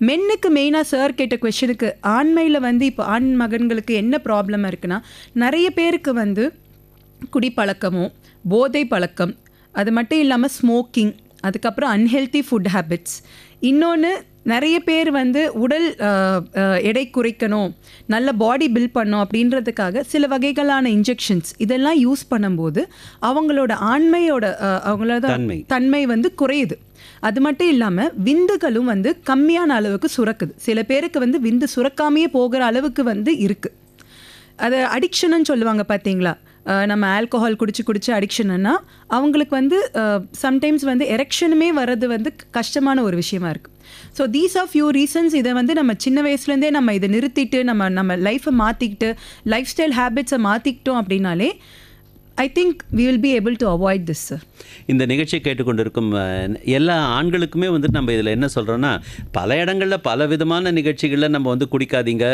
மென்னுக்கு மெயினாக சார் கேட்ட கொஷனுக்கு ஆண்மையில் வந்து இப்போ ஆண் மகன்களுக்கு என்ன ப்ராப்ளம் இருக்குன்னா, நிறைய பேருக்கு வந்து குடிப்பழக்கமோ போதை பழக்கம், அது மட்டும் இல்லாமல் ஸ்மோக்கிங், அதுக்கப்புறம் அன்ஹெல்தி ஃபுட் ஹேபிட்ஸ், இன்னொன்று நிறைய பேர் வந்து உடல் எடை குறைக்கணும், நல்ல பாடி பில்ட் பண்ணணும் அப்படின்றதுக்காக சில வகைகளான இன்ஜெக்ஷன்ஸ் இதெல்லாம் யூஸ் பண்ணும்போது அவங்களோட ஆண்மையோட அவங்களோட தன்மை வந்து குறையுது. அது மட்டும் இல்லாமல் விந்துகளும் வந்து கம்மியான அளவுக்கு சுரக்குது. சில பேருக்கு வந்து விந்து சுரக்காமையே போகிற அளவுக்கு வந்து இருக்குது. அது அடிக்ஷன்னு சொல்லுவாங்க பார்த்தீங்களா, நம்ம ஆல்கஹால் குடிச்சு அடிக்ஷன்னா அவங்களுக்கு வந்து சம்டைம்ஸ் வந்து எரெக்ஷனுமே வர்றது வந்து கஷ்டமான ஒரு விஷயமா இருக்குது. So these are few reasons. இதை வந்து நம்ம சின்ன வயசுலேருந்தே நம்ம இதை நிறுத்திட்டு நம்ம லைஃப்பை மாற்றிக்கிட்டு லைஃப் ஸ்டைல் ஹேபிட்ஸை மாற்றிக்கிட்டோம் அப்படின்னாலே I think we will be able to avoid this sir. இந்த நிகழ்ச்சியை கேட்டுக்கொண்டிருக்கும் எல்லா ஆண்களுக்குமே வந்துட்டு நம்ம இதில் என்ன சொல்கிறோன்னா, பல இடங்களில் பல விதமான நிகழ்ச்சிகளில் நம்ம வந்து குடிக்காதீங்க,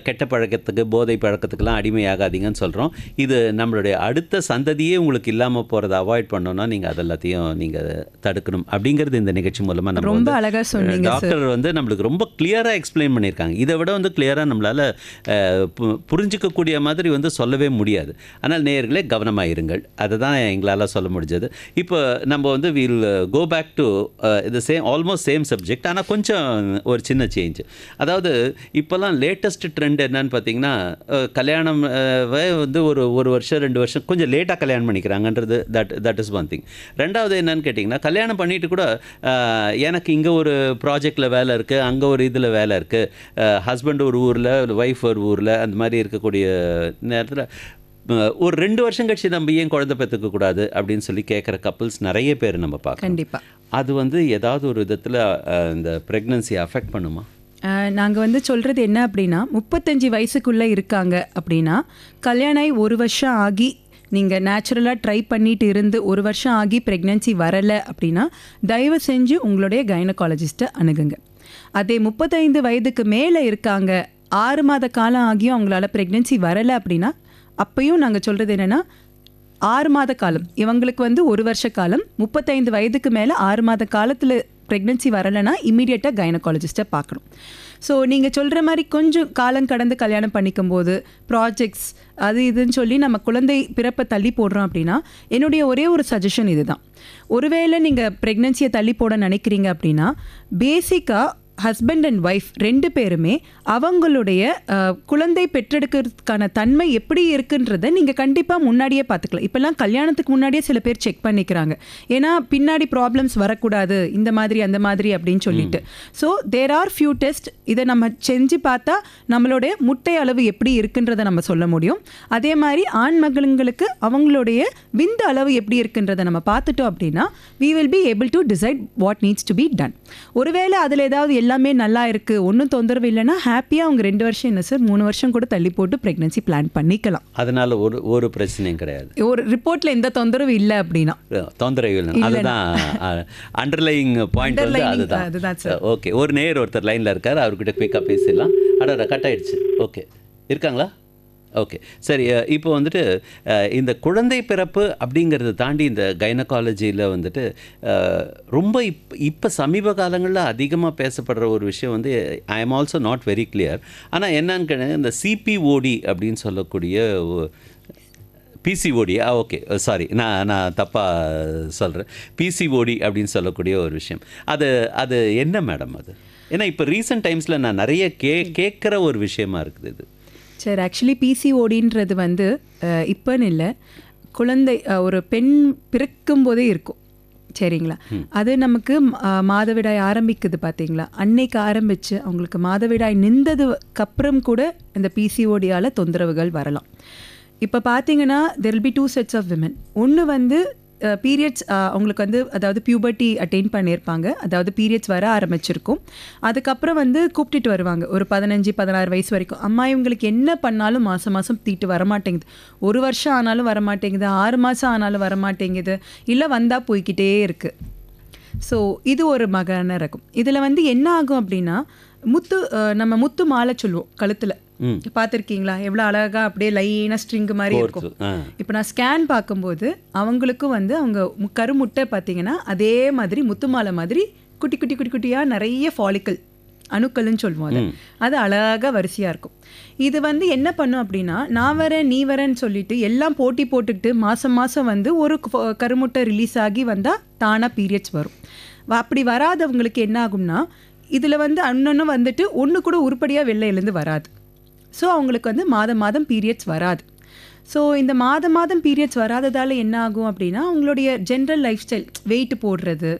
கெட்ட பழக்கத்துக்கு போதை பழக்கத்துக்கெல்லாம் அடிமையாகாதீங்கன்னு சொல்கிறோம். இது நம்மளுடைய அடுத்த சந்ததியே உங்களுக்கு இல்லாமல் போகிறத அவாய்ட் பண்ணோன்னா நீங்கள் அதெல்லாத்தையும் நீங்கள் தடுக்கணும் அப்படிங்கிறது இந்த நிகழ்ச்சி மூலமாக நம்ம ரொம்ப அழகாக சொன்னீங்க டாக்டர் வந்து நம்மளுக்கு ரொம்ப கிளியராக எக்ஸ்பிளைன் பண்ணியிருக்காங்க. இதை விட வந்து கிளியராக நம்மளால் புரிஞ்சிக்கக்கூடிய மாதிரி வந்து சொல்லவே முடியாது. ஆனால் நேயர்களே கவனமாக இருங்கள், அதை தான் எங்களால் சொல்ல முடிஞ்சது. இப்போ நம்ம வந்து வில் கோ பேக் டு இது ஆல்மோஸ்ட் சேம் சப்ஜெக்ட், ஆனால் கொஞ்சம் ஒரு சின்ன சேஞ்ச். அதாவது இப்போல்லாம் லேட்டஸ்ட் ட்ரெண்ட் என்னன்னு பார்த்தீங்கன்னா, கல்யாணம் வந்து ஒரு வருஷம் 2 வருஷம் கொஞ்சம் லேட்டாக கல்யாணம் பண்ணிக்கிறாங்கன்றது தட் இஸ் ஒன் திங். ரெண்டாவது என்னன்னு கேட்டிங்கன்னா, கல்யாணம் பண்ணிட்டு கூட எனக்கு இங்கே ஒரு ப்ராஜெக்டில் வேலை இருக்குது, அங்கே ஒரு இதில் வேலை இருக்குது, ஹஸ்பண்ட் ஒரு ஊரில் ஒய்ஃப் ஒரு ஊரில், அந்த மாதிரி இருக்கக்கூடிய நேரத்தில் ஒரு 2 வருஷம் கழிச்சு நம்ம ஏன் குழந்தை பெற்றுக்க கூடாது அப்படின்னு சொல்லி கேட்குற கப்புள்ஸ் நிறைய பேர் நம்ம பார்க்கலாம். கண்டிப்பாக அது வந்து ஏதாவது ஒரு விதத்தில் இந்த ப்ரெக்னன்சி அஃபெக்ட் பண்ணுமா? நாங்கள் வந்து சொல்கிறது என்ன அப்படின்னா, 35 வயசுக்குள்ளே இருக்காங்க அப்படின்னா, கல்யாணம் ஆகி 1 வருஷம் ஆகி நீங்கள் நேச்சுரலாக ட்ரை பண்ணிட்டு இருந்து 1 வருஷம் ஆகி ப்ரெக்னன்சி வரலை அப்படின்னா, தயவு செஞ்சு உங்களுடைய கைனகாலஜிஸ்ட்டை அணுகுங்க. அதே 35 வயதுக்கு மேலே இருக்காங்க, 6 மாத காலம் ஆகியும் அவங்களால ப்ரெக்னன்சி வரலை அப்படின்னா, அப்பையும் நாங்கள் சொல்கிறது என்னென்னா, 6 மாத காலம் இவங்களுக்கு வந்து 1 வருஷ காலம், 35 வயதுக்கு மேலே 6 மாத காலத்தில் ப்ரெக்னன்சி வரலைன்னா இமீடியட்டாக கைனகாலஜிஸ்ட்டை பார்க்கணும். ஸோ நீங்கள் சொல்கிற மாதிரி கொஞ்சம் காலம் கடந்து கல்யாணம் பண்ணிக்கும் போது ப்ராஜெக்ட்ஸ் அது இதுன்னு சொல்லி நம்ம குழந்தை பிறப்பை தள்ளி போடுறோம் அப்படின்னா, என்னுடைய ஒரே ஒரு சஜஷன் இதுதான். ஒருவேளை நீங்கள் ப்ரெக்னன்சியை தள்ளி போட நினைக்கிறீங்க அப்படின்னா, பேசிக்காக ஹஸ்பண்ட் அண்ட் ஒய்ஃப் 2 பேருமே அவங்களுடைய குழந்தை பெற்றெடுக்கிறதுக்கான தன்மை எப்படி இருக்குன்றதை நீங்கள் கண்டிப்பாக முன்னாடியே பார்த்துக்கலாம். இப்போல்லாம் கல்யாணத்துக்கு முன்னாடியே சில பேர் செக் பண்ணிக்கிறாங்க, ஏன்னா பின்னாடி ப்ராப்ளம்ஸ் வரக்கூடாது, இந்த மாதிரி அந்த மாதிரி அப்படின்னு சொல்லிட்டு. So there are few test, இதை நம்ம செஞ்சு பார்த்தா நம்மளுடைய முட்டை அளவு எப்படி இருக்குன்றதை நம்ம சொல்ல முடியும். அதே மாதிரி ஆண் மகளுங்களுக்கு அவங்களுடைய விந்து அளவு எப்படி இருக்குன்றதை நம்ம பார்த்துட்டோம் அப்படின்னா, we will be able to decide what needs to be done. ஒருவேளை அதில் ஏதாவது எல்லாமே நல்லா இருக்குது, ஒன்றும் தொந்தரவு இல்லைன்னா ஹாப்பியாக அவங்க 2 வருஷம் என்ன சார் 3 வருஷம் கூட தள்ளி போட்டு ப்ரெக்னன்சி பிளான் பண்ணிக்கலாம். அதனால் ஒரு பிரச்சனையும் கிடையாது. ஒரு ரிப்போர்ட்டில் எந்த தொந்தரவும் இல்லை அப்படின்னா தொந்தரவு இல்லை, அதுதான் அண்டர்லைங் பாயிண்ட் வந்து அதுதான். ஓகே, ஒரு நேயர் ஒருத்தர் லைனில் இருக்கார், அவர்கிட்ட குயிக்காக பேசிடலாம். கட் ஆயிடுச்சு. ஓகே, இருக்காங்களா? ஓகே, சரி. இப்போ வந்துட்டு இந்த குழந்தை பிறப்பு அப்படிங்கிறத தாண்டி இந்த கைனகாலஜியில் வந்துட்டு ரொம்ப இப்போ சமீப காலங்களில் அதிகமாக பேசப்படுற ஒரு விஷயம் வந்து, I am also not very clear. ஆனால் என்னன்னு இந்த சிபிஓடி அப்படின்னு சொல்லக்கூடிய பிசிஓடி, ஓகே சாரி, நான் தப்பாக சொல்கிறேன், பிசிஓடி அப்படின்னு சொல்லக்கூடிய ஒரு விஷயம். அது என்ன மேடம் அது? ஏன்னா இப்போ ரீசெண்ட் டைம்ஸில் நான் நிறைய கேட்குற ஒரு விஷயமா இருக்குது இது. சரி, ஆக்சுவலி பிசிஓடின்றது வந்து இப்போன்னு இல்லை, குழந்தை ஒரு பெண் பிறக்கும் போதே இருக்கும், சரிங்களா? அது நமக்கு மாதவிடாய் ஆரம்பிக்குது பார்த்தீங்களா, அன்னைக்கு ஆரம்பித்து அவங்களுக்கு மாதவிடாய் நின்றதுக்கு அப்புறம் கூட இந்த பிசிஓடியால் தொந்தரவுகள் வரலாம். இப்போ பார்த்தீங்கன்னா there will be 2 sets of women. ஒன்று வந்து பீரியட்ஸ் அவங்களுக்கு வந்து, அதாவது பியூபர்ட்டி அட்டைன் பண்ணியிருப்பாங்க, அதாவது பீரியட்ஸ் வர ஆரம்பிச்சிருக்கும். அதுக்கப்புறம் வந்து கூப்பிட்டுட்டு வருவாங்க ஒரு 15-16 வயசு வரைக்கும். அம்மா இவங்களுக்கு என்ன பண்ணாலும் மாதம் தீட்டு வரமாட்டேங்குது, 1 வருஷம் ஆனாலும் வரமாட்டேங்குது, 6 மாதம் ஆனாலும் வரமாட்டேங்குது, இல்லை வந்தால் போய்கிட்டே இருக்குது. ஸோ இது ஒரு மகான ரகம். இதில் வந்து என்ன ஆகும் அப்படின்னா, நம்ம முத்து மாலை சொல்லுவோம் கழுத்தில், பார்த்துருக்கீங்களா? எவ்வளோ அழகாக அப்படியே லைனாக ஸ்ட்ரிங்கு மாதிரி இருக்கும். இப்போ நான் ஸ்கேன் பார்க்கும்போது அவங்களுக்கும் வந்து அவங்க கருமுட்டை பார்த்தீங்கன்னா அதே மாதிரி முத்து மாலை மாதிரி குட்டி குட்டி குட்டி குட்டியாக நிறைய ஃபாலிக்கல் அணுக்கள்னு சொல்லுவோம், அது அழகாக வரிசையாக இருக்கும். இது வந்து என்ன பண்ணும் அப்படின்னா, நான் வரேன் நீ வரேன்னு சொல்லிட்டு எல்லாம் போட்டி போட்டுக்கிட்டு மாதம் வந்து ஒரு கருமுட்டை ரிலீஸ் ஆகி வந்தால் தானாக பீரியட்ஸ் வரும். அப்படி வராதவங்களுக்கு என்ன ஆகும்னா, இதில் வந்து அன்னொன்று வந்துட்டு ஒன்று கூட உருப்படியாக வெள்ளையிலேருந்து வராது. ஸோ அவங்களுக்கு வந்து மாதம் பீரியட்ஸ் வராது. ஸோ இந்த மாதம் பீரியட்ஸ் வராததால் என்ன ஆகும் அப்படின்னா, அவங்களுடைய ஜென்ரல் லைஃப் ஸ்டைல், வெயிட் போடுறது,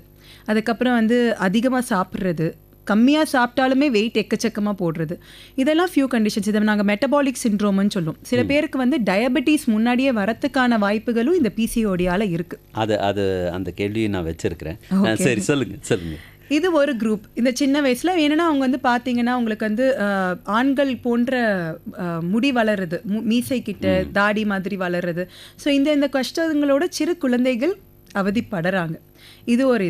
அதுக்கப்புறம் வந்து அதிகமாக சாப்பிட்றது, கம்மியாக சாப்பிட்டாலுமே வெயிட் எக்கச்சக்கமாக போடுறது, இதெல்லாம் ஃபியூ கண்டிஷன்ஸ். இதை நாங்கள் மெட்டபாலிக் சிண்ட்ரோம்னு சொல்லுவோம். சில பேருக்கு வந்து டயபெட்டிஸ் முன்னாடியே வரத்துக்கான வாய்ப்புகளும் இந்த பிசிஓடியால் இருக்குது. அது அந்த கேள்வியை நான் வச்சிருக்கிறேன். சரி, சொல்லுங்க. இது ஒரு குரூப். இந்த சின்ன வயசில் ஏன்னா அவங்க வந்து பார்த்தீங்கன்னா உங்களுக்கு வந்து ஆண்கள் போன்ற முடி வளருது, மீசை கிட்ட தாடி மாதிரி வளருது. ஸோ இந்த கஷ்டங்களோட சிறு குழந்தைகள் அவதிப்படுறாங்க. இது ஒரு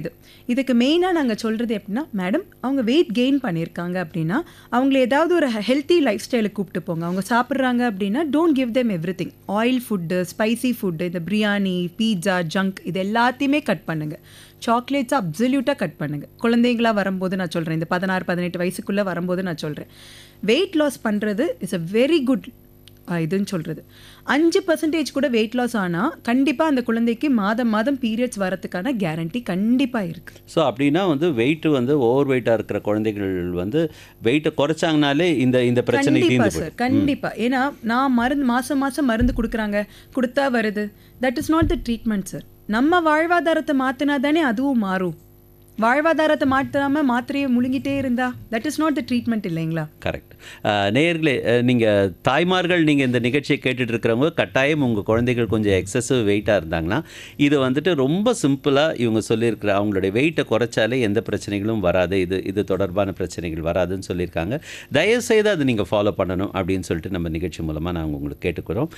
இதுக்கு மெயினாக நாங்கள் சொல்கிறது எப்படின்னா, மேடம் அவங்க வெயிட் கெயின் பண்ணியிருக்காங்க அப்படின்னா அவங்கள ஏதாவது ஒரு ஹெல்த்தி லைஃப் ஸ்டைலுக்கு கூப்பிட்டு போங்க. அவங்க சாப்பிட்றாங்க அப்படின்னா don't give them every thing. Oil food, spicy food, இந்த பிரியாணி, பீட்சா, ஜங்க் இது எல்லாத்தையுமே கட் பண்ணுங்கள். சாக்லேட்ஸை அப்சல்யூட்டாக கட் பண்ணுங்கள். குழந்தைங்களாக வரும்போது நான் சொல்கிறேன், இந்த 16-18 வயசுக்குள்ளே வரும்போது நான் சொல்கிறேன், வெயிட் லாஸ் பண்ணுறது இஸ் அ வெரி குட் இதுன்னு சொல்கிறது. 5% கூட வெயிட் லாஸ் ஆனால் கண்டிப்பாக அந்த குழந்தைக்கு மாதம் பீரியட்ஸ் வரதுக்கான கேரண்டி கண்டிப்பாக இருக்குது. ஸோ அப்படின்னா வந்து வெயிட் வந்து ஓவர் வெயிட்டாக இருக்கிற குழந்தைகள் வந்து வெயிட்டை குறைச்சாங்கனாலே இந்த பிரச்சனை தீர்ந்து போயிடும். கண்டிப்பாக. ஏன்னா நான் மாதம் மருந்து கொடுத்தா வருது. That is not the treatment sir. நம்ம வாழ்வாதாரத்தை மாற்றினா தானே அதுவும் மாறும். வாழ்வாதாரத்தை மாற்றாமல் மாத்திரையை முழுங்கிட்டே இருந்தா that is not the treatment இல்லைங்களா? கரெக்ட். நேயர்களே, நீங்கள் தாய்மார்கள் நீங்கள் இந்த நிகழ்ச்சியை கேட்டுட்டு இருக்கிறவங்க கட்டாயம் உங்கள் குழந்தைகள் கொஞ்சம் எக்ஸசிவ் வெயிட்டாக இருந்தாங்கன்னா இது வந்துட்டு ரொம்ப சிம்பிளாக இவங்க சொல்லியிருக்கிற அவங்களுடைய வெயிட்டை குறைச்சாலே எந்த பிரச்சனைகளும் வராது, இது தொடர்பான பிரச்சனைகள் வராதுன்னு சொல்லியிருக்காங்க. தயவுசெய்து அதை நீங்கள் ஃபாலோ பண்ணணும் அப்படின்னு சொல்லிட்டு நம்ம நிகழ்ச்சி மூலமாக நாங்கள் உங்களுக்கு கேட்டுக்கிறோம்.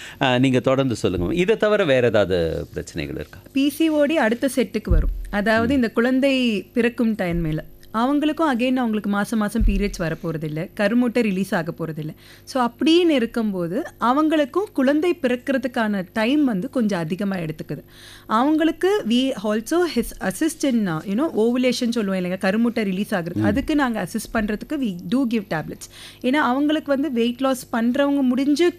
நீங்கள் தொடர்ந்து சொல்லுங்கள். இதை தவிர வேறு ஏதாவது பிரச்சனைகள் இருக்கா? பிசிஓடி அடுத்த செட்டுக்கு வரும். அதாவது இந்த குழந்தை பிறக்கும் டைம் மேலே அவங்களுக்கும் அகெயின் அவங்களுக்கு மாதம் பீரியட்ஸ் வரப்போகிறதில்ல, கருமுட்டை ரிலீஸ் ஆக போகிறதில்ல. ஸோ அப்படின்னு இருக்கும்போது அவங்களுக்கும் குழந்தை பிறக்கிறதுக்கான டைம் வந்து கொஞ்சம் அதிகமாக எடுத்துக்குது. அவங்களுக்கு we also assist in ovulation சொல்லுவோம் இல்லைங்க, கருமுட்டை ரிலீஸ் ஆகுறது. அதுக்கு நாங்கள் அசிஸ்ட் பண்ணுறதுக்கு வி டூ கிவ் டேப்லெட்ஸ். ஏன்னா அவங்களுக்கு வந்து வெயிட் லாஸ் பண்ணுறவங்க முடிஞ்சு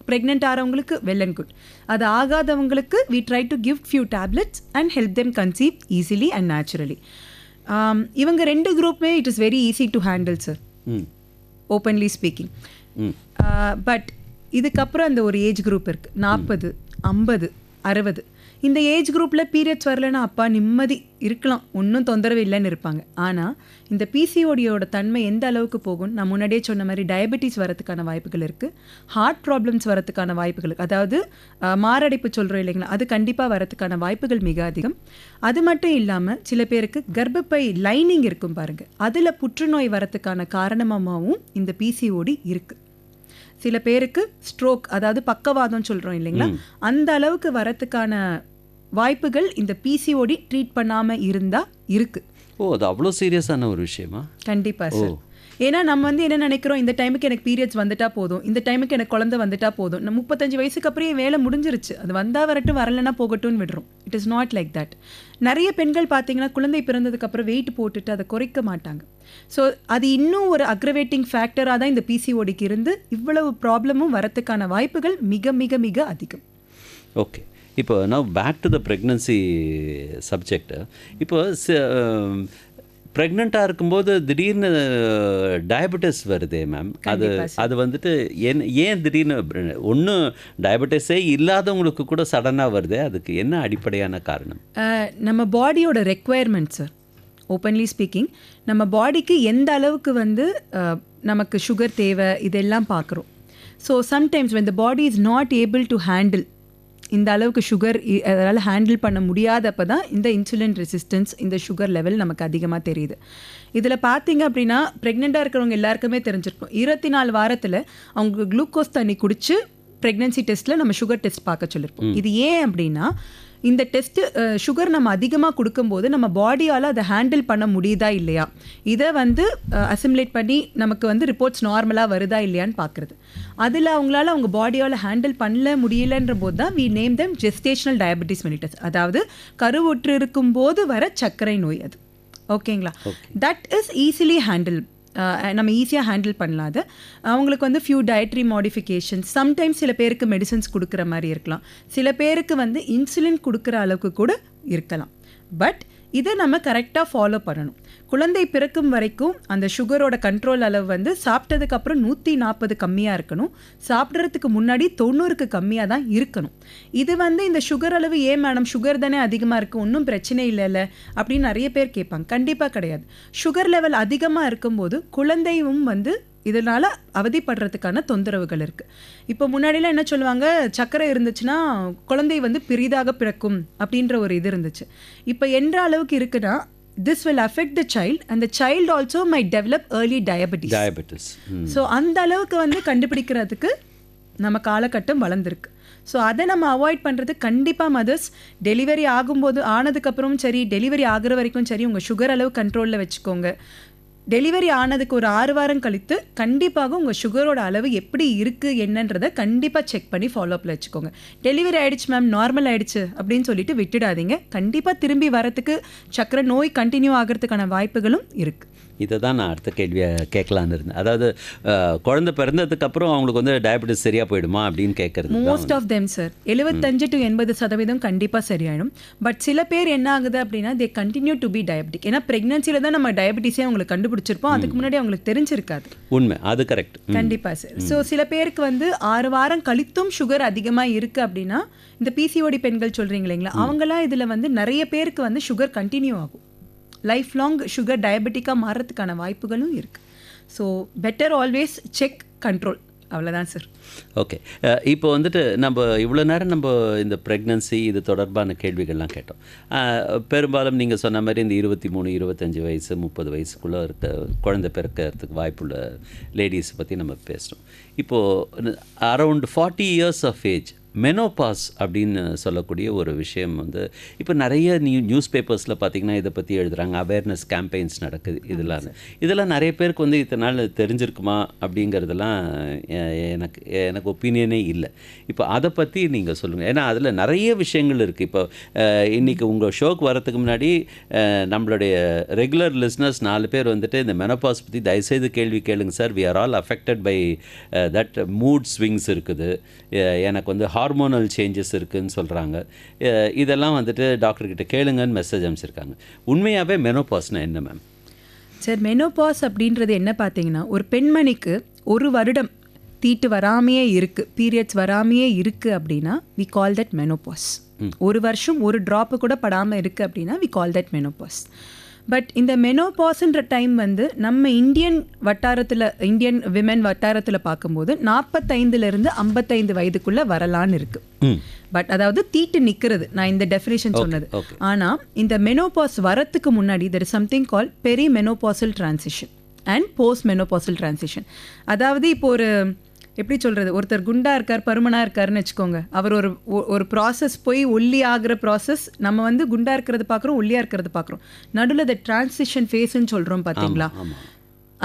ப்ரெக்னென்ட் ஆகிறவங்களுக்கு வெல் அண்ட் குட். அது ஆகாதவங்களுக்கு we try to give few tablets and help them conceive easily and naturally. இவங்க 2 குரூப்புமே it is very easy to handle sir, openly speaking. But இதுக்கப்புறம் அந்த ஒரு ஏஜ் குரூப் இருக்குது, 40, 50, 60. இந்த ஏஜ் குரூப்பில் பீரியட்ஸ் வரலைன்னா அப்பா நிம்மதி இருக்கலாம், ஒன்றும் தொந்தரவு இல்லைன்னு இருப்பாங்க. ஆனால் இந்த பிசிஓடியோட தன்மை எந்த அளவுக்கு போகும், நான் முன்னாடியே சொன்ன மாதிரி டயபெட்டிஸ் வரதுக்கான வாய்ப்புகள் இருக்குது, ஹார்ட் ப்ராப்ளம்ஸ் வரதுக்கான வாய்ப்புகள், அதாவது மாரடைப்பு சொல்கிறோம் இல்லைங்களா, அது கண்டிப்பாக வரதுக்கான வாய்ப்புகள் மிக அதிகம். அது மட்டும் இல்லாமல் சில பேருக்கு கர்ப்பப்பை லைனிங் இருக்கும் பாருங்கள், அதில் புற்றுநோய் வரதுக்கான காரணமாகவும் இந்த பிசிஓடி இருக்குது. சில பேருக்கு ஸ்ட்ரோக், அதாவது பக்கவாதம் சொல்கிறோம் இல்லைங்களா, அந்த அளவுக்கு வரத்துக்கான வாய்ப்புகள் இந்த பிசிஓடி ட்ரீட் பண்ணாமல் இருந்தால் இருக்குது. அது அவ்வளோ சீரியஸான ஒரு விஷயமா? கண்டிப்பாக சார். ஏன்னா நம்ம வந்து என்ன நினைக்கிறோம், இந்த டைமுக்கு எனக்கு பீரியட்ஸ் வந்துட்டா போதும், இந்த டைமுக்கு எனக்கு குழந்தை வந்துட்டா போதும், நம்ம 35 வயசுக்கு அப்புறம் வேலை முடிஞ்சிருச்சு, அது வந்தால் வரட்டும் வரலைன்னா போகட்டும்னு விடுறோம். It is not like that. நிறைய பெண்கள் பார்த்தீங்கன்னா குழந்தை பிறந்ததுக்கப்புறம் வெயிட் போட்டுட்டு அதை குறைக்க மாட்டாங்க. ஸோ அது இன்னும் ஒரு அக்ரவேட்டிங் ஃபேக்டராக தான் இந்த பிசிஓடிக்கு இருந்து இவ்வளவு ப்ராப்ளமும் வரத்துக்கான வாய்ப்புகள் மிக மிக மிக அதிகம். ஓகே, இப்போ நான் back to the pregnancy subject. இப்போ ப்ரெக்னெண்ட்டாக இருக்கும்போது திடீர்னு டயபெட்டிஸ் வருதே மேம், அது வந்துட்டு ஏன் திடீர்னு ஒன்றும் டயபெட்டிஸே இல்லாதவங்களுக்கு கூட சடனாக வருது, அதுக்கு என்ன அடிப்படையான காரணம்? நம்ம பாடியோட ரெக்குவயர்மெண்ட் சார், ஓப்பன்லி ஸ்பீக்கிங் நம்ம பாடிக்கு எந்த அளவுக்கு வந்து நமக்கு சுகர் தேவை இதெல்லாம் பார்க்குறோம். So sometimes when the body is not able to handle இந்த அளவுக்கு சுகர் அதனால் ஹேண்டில் பண்ண முடியாதப்போ தான் இந்த இன்சுலின் ரெசிஸ்டன்ஸ், இந்த சுகர் லெவல் நமக்கு அதிகமாக தெரியுது. இதில் பார்த்தீங்க அப்படின்னா ப்ரெக்னெண்ட்டாக இருக்கிறவங்க எல்லாருக்குமே தெரிஞ்சிருக்கும், 24 வாரத்தில் அவங்க குளுக்கோஸ் தண்ணி குடித்து ப்ரெக்னன்சி டெஸ்ட்டில் நம்ம சுகர் டெஸ்ட் பார்க்க சொல்லியிருப்போம். இது ஏன் அப்படின்னா இந்த டெஸ்ட்டு சுகர் நம்ம அதிகமாக கொடுக்கும்போது நம்ம பாடியால் அதை ஹேண்டில் பண்ண முடியுதா இல்லையா, இதை வந்து அசிமுலேட் பண்ணி நமக்கு வந்து ரிப்போர்ட்ஸ் நார்மலாக வருதா இல்லையான்னு பார்க்குறது. அதில் அவங்களால அவங்க பாடியால் ஹேண்டில் பண்ணல முடியலன்ற போது தான் we name them gestational diabetes mellitus, அதாவது கருவுற்று இருக்கும்போது வர சர்க்கரை நோய். அது ஓகேங்களா? தட் இஸ் ஈஸிலி ஹேண்டில், நம்ம ஈஸியாக ஹேண்டில் பண்ணலாம். அது அவங்களுக்கு வந்து ஃபியூ டயட்ரி மாடிஃபிகேஷன்ஸ், சம்டைம்ஸ் சில பேருக்கு மெடிசன்ஸ் கொடுக்குற மாதிரி இருக்கலாம், சில பேருக்கு வந்து இன்சுலின் கொடுக்குற அளவுக்கு கூட இருக்கலாம். பட் இதை நம்ம கரெக்டாக ஃபாலோ பண்ணணும். குழந்தை பிறக்கும் வரைக்கும் அந்த சுகரோட கண்ட்ரோல் அளவு வந்து சாப்பிட்டதுக்கப்புறம் 140 கம்மியாக இருக்கணும், சாப்பிட்றதுக்கு முன்னாடி 90க்கு கம்மியாக தான் இருக்கணும். இது வந்து இந்த சுகர் அளவு ஏன் மேடம் சுகர் தானே அதிகமாக இருக்குது, ஒன்றும் பிரச்சனை இல்லைல்ல அப்படின்னு நிறைய பேர் கேட்பாங்க. கண்டிப்பாக கிடையாது. சுகர் லெவல் அதிகமாக இருக்கும்போது குழந்தையும் வந்து இதனால் அவதிப்படுறதுக்கான தொந்தரவுகள் இருக்குது. இப்போ முன்னாடிலாம் என்ன சொல்லுவாங்க, சர்க்கரை இருந்துச்சுன்னா குழந்தை வந்து பெரிதாக பிறக்கும் அப்படின்ற ஒரு இது இருந்துச்சு. இப்போ என்ற அளவுக்கு இருக்குன்னா this will affect the child and the child also might develop early diabetes. Diabetes. So அந்த அளவுக்கு வந்து கண்டுபிடிக்கிறதுக்கு நம்ம காலகட்டம் வளர்ந்துருக்கு. ஸோ அதை நம்ம அவாய்ட் பண்ணுறது கண்டிப்பாக மதர்ஸ் டெலிவரி ஆனதுக்கப்புறமும் சரி, டெலிவரி ஆகிற வரைக்கும் சரி, உங்கள் சுகர் அளவு கண்ட்ரோலில் வச்சுக்கோங்க. டெலிவரி ஆனதுக்கு ஒரு 6 வாரம் கழித்து கண்டிப்பாக உங்கள் சுகரோட அளவு எப்படி இருக்குது என்னன்றதை கண்டிப்பாக செக் பண்ணி ஃபாலோஅப்பில் வச்சுக்கோங்க. டெலிவரி ஆகிடுச்சு மேம், நார்மல் ஆகிடுச்சு அப்படின்னு சொல்லிட்டு விட்டுடாதீங்க. கண்டிப்பாக திரும்பி வரத்துக்கு சக்கரை நோய் கண்டினியூ ஆகிறதுக்கான வாய்ப்புகளும் இருக்குது. இதை தான் நான் அடுத்த கேள்வியை கேட்கலான்னு இருந்தேன். அதாவது குழந்தை பிறந்ததுக்கு அப்புறம் அவங்களுக்கு வந்து டயபெட்டிஸ் சரியாக போயிடுமா அப்படின்னு கேட்குறது. Most of them sir 75 to 80% கண்டிப்பாக சரியாயிடும். பட் சில பேர் என்ன ஆகுது அப்படின்னா they continue to be diabetic. ஏன்னா ப்ரெக்னன்சியில் தான் நம்ம டயபெட்டிஸே அவங்களுக்கு கண்டுபிடிச்சிருப்போம், அதுக்கு முன்னாடி அவங்களுக்கு தெரிஞ்சிருக்காது. உண்மை, அது கரெக்ட். கண்டிப்பாக சார். ஸோ சில பேருக்கு வந்து 6 வாரம் கழித்தும் சுகர் அதிகமாக இருக்குது அப்படின்னா, இந்த பிசிஓடி பெண்கள் சொல்கிறீங்க இல்லைங்களா, அவங்களாம் இதில் வந்து நிறைய பேருக்கு வந்து சுகர் கண்டினியூ ஆகும். லைஃப் லாங் சுகர் டயபெட்டிக்காக மாறுறதுக்கான வாய்ப்புகளும் இருக்குது. So better always check control, அவ்வளோதான் சார். ஓகே, இப்போ வந்துட்டு நம்ம இவ்வளோ நேரம் நம்ம இந்த ப்ரெக்னன்சி இது தொடர்பான கேள்விகள்லாம் கேட்டோம். பெரும்பாலும் நீங்கள் சொன்ன மாதிரி இந்த 23, 25 வயசு 30 வயசுக்குள்ளே இருக்க குழந்தை பிறக்கிறதுக்கு வாய்ப்புள்ள லேடிஸ் பற்றி நம்ம பேசணும். இப்போது around 40 years of age menopause அப்படின்னு சொல்லக்கூடிய ஒரு விஷயம் வந்து இப்போ நிறைய நியூஸ் பேப்பர்ஸில் பார்த்திங்கன்னா இதை பற்றி எழுதுகிறாங்க. அவேர்னஸ் கேம்பெயின்ஸ் நடக்குது. இதெல்லாம் நிறைய பேருக்கு வந்து இத்தனை நாள் தெரிஞ்சிருக்குமா அப்படிங்கிறதெல்லாம் எனக்கு ஒப்பீனியனே இல்லை. இப்போ அதை பற்றி நீங்கள் சொல்லுங்கள். ஏன்னா அதில் நிறைய விஷயங்கள் இருக்குது. இப்போ இன்றைக்கி உங்கள் ஷோக்கு வரத்துக்கு முன்னாடி நம்மளுடைய ரெகுலர் லிஸ்னர்ஸ் 4 பேர் வந்துட்டு இந்த மெனோபாஸ் பற்றி தயவுசெய்து கேள்வி கேளுங்க sir, we are all affected by that mood swings இருக்குது, எனக்கு வந்து ஹார்மோனல் சேஞ்சஸ் இருக்குதுன்னு சொல்கிறாங்க. இதெல்லாம் வந்துட்டு டாக்டர்கிட்ட கேளுங்கன்னு மெசேஜ் அனுப்பிச்சிருக்காங்க. உண்மையாகவே மெனோபாஸ்னா என்ன மேம்? சார், மெனோபாஸ் அப்படின்றது என்ன பார்த்தீங்கன்னா, ஒரு பெண்மணிக்கு 1 வருடம் தீட்டு வராமையே இருக்குது, பீரியட்ஸ் வராமையே இருக்குது அப்படின்னா வி கால் தட் மெனோபாஸ். 1 வருஷம் 1 ட்ராப்பு கூட படாமல் இருக்குது அப்படின்னா we call that menopause. But இந்த மெனோபாஸ்ன்ற டைம் வந்து நம்ம இந்தியன் விமென் வட்டாரத்தில் பார்க்கும்போது 45 to 55 வயதுக்குள்ளே வரலான்னு இருக்குது. பட் அதாவது தீட்டு நிற்கிறது, நான் இந்த டெஃபினேஷன் சொன்னது. ஆனால் இந்த மெனோபாஸ் வரத்துக்கு முன்னாடி there is something called perimenopausal transition and post menopausal transition. அதாவது இப்போ எப்படி சொல்கிறது, ஒருத்தர் குண்டாக இருக்கார், பருமனாக இருக்காருன்னு வச்சுக்கோங்க. அவர் ஒரு ப்ராசஸ் போய் ஒல்லி ஆகிற ப்ராசஸ், நம்ம வந்து குண்டாக இருக்கிறது பார்க்குறோம், ஒல்லியாக இருக்கிறது பார்க்குறோம். நடுவில் இந்த டிரான்சிஷன் ஃபேஸ்ன்னு சொல்கிறோம் பார்த்தீங்களா.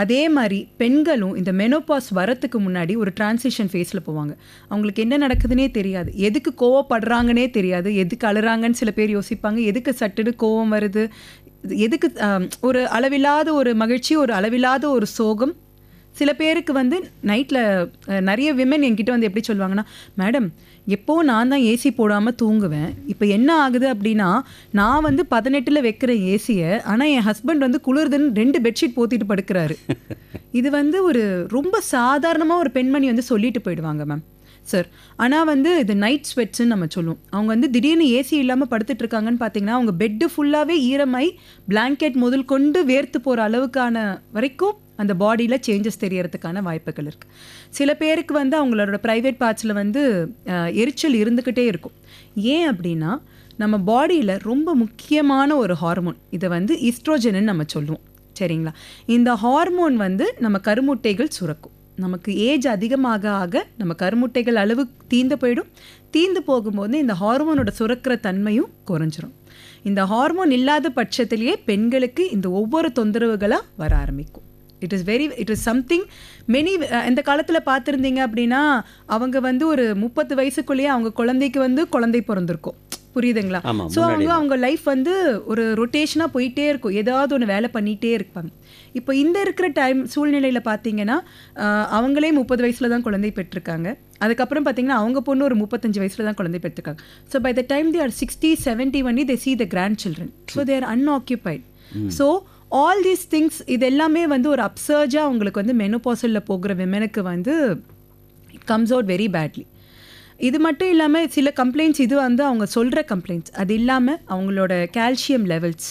அதே மாதிரி பெண்களும் இந்த மெனோபாஸ் வரத்துக்கு முன்னாடி ஒரு டிரான்சிஷன் ஃபேஸில் போவாங்க. அவங்களுக்கு என்ன நடக்குதுன்னே தெரியாது, எதுக்கு கோவப்படுறாங்கன்னே தெரியாது, எதுக்கு அழுறாங்கன்னு சில பேர் யோசிப்பாங்க, எதுக்கு சட்டுன்னு கோவம் வருது, எதுக்கு ஒரு அளவில்லாத ஒரு மகிழ்ச்சி, ஒரு அளவில்லாத ஒரு சோகம். சில பேருக்கு வந்து நைட்டில் நிறைய விமன் என்கிட்ட வந்து எப்படி சொல்லுவாங்கன்னா, மேடம் எப்போது நான் தான் ஏசி போடாமல் தூங்குவேன், இப்போ என்ன ஆகுது அப்படின்னா நான் வந்து 18 வைக்கிற ஏசியை, ஆனால் என் ஹஸ்பண்ட் வந்து குளிர்துன்னு 2 பெட்ஷீட் போத்திட்டு படுக்கிறாரு. இது வந்து ஒரு ரொம்ப சாதாரணமாக ஒரு பெண்மணி வந்து சொல்லிட்டு போயிடுவாங்க மேம் சார். ஆனால் வந்து இது நைட் ஸ்வெட்ஸ்ன்னு நம்ம சொல்லுவோம். அவங்க வந்து திடீர்னு ஏசி இல்லாமல் படுத்துட்டு இருக்காங்கன்னு பார்த்தீங்கன்னா அவங்க பெட்டு ஃபுல்லாகவே ஈரமாய் பிளாங்கெட் முதல் கொண்டு வேர்த்து போகிற அளவுக்கான வரைக்கும் அந்த பாடியில் சேஞ்சஸ் தெரியறதுக்கான வாய்ப்புகள் இருக்குது. சில பேருக்கு வந்து அவங்களோட ப்ரைவேட் பார்ட்ஸில் வந்து எரிச்சல் இருந்துக்கிட்டே இருக்கும். ஏன் அப்படின்னா நம்ம பாடியில் ரொம்ப முக்கியமான ஒரு ஹார்மோன், இதை வந்து ஈஸ்ட்ரோஜன்னு நம்ம சொல்லுவோம், சரிங்களா. இந்த ஹார்மோன் வந்து நம்ம கருமுட்டைகள் சுரக்கும். நமக்கு ஏஜ் அதிகமாக ஆக நம்ம கருமுட்டைகள் அளவு தீந்து போயிடும். தீந்து போகும்போது இந்த ஹார்மோனோட சுரக்கிற தன்மையும் குறைஞ்சிரும். இந்த ஹார்மோன் இல்லாத பட்சத்திலேயே பெண்களுக்கு இந்த ஒவ்வொரு தொந்தரவுகளாக வர ஆரம்பிக்கும். It is something many. இந்த காலத்தில் பார்த்துருந்தீங்க அப்படின்னா அவங்க வந்து ஒரு 30 வயசுக்குள்ளேயே அவங்க குழந்தைக்கு வந்து குழந்தை பிறந்திருக்கும், புரியுதுங்களா. ஸோ அவங்க லைஃப் வந்து ஒரு ரொட்டேஷனாக போயிட்டே இருக்கும், ஏதாவது ஒன்று வேலை பண்ணிகிட்டே இருப்பாங்க. இப்போ இந்த இருக்கிற சூழ்நிலையில் பார்த்தீங்கன்னா அவங்களே 30 வயசில் தான் குழந்தை பெற்றிருக்காங்க. அதுக்கப்புறம் பார்த்தீங்கன்னா அவங்க பொண்ணு ஒரு 35 வயசில் தான் குழந்தை பெற்றிருக்காங்க. So by the time they are 60, 70 only they see the grandchildren. So they are unoccupied. So all these things இது எல்லாமே வந்து ஒரு அப்சர்ஜாக அவங்களுக்கு வந்து மெனோபாசலில் போகிற விமனுக்கு வந்து it comes out very badly. இது மட்டும் இல்லாமல் சில கம்ப்ளைண்ட்ஸ், இது வந்து அவங்க சொல்கிற கம்ப்ளைண்ட்ஸ், அது இல்லாமல் அவங்களோட கால்சியம் லெவல்ஸ்,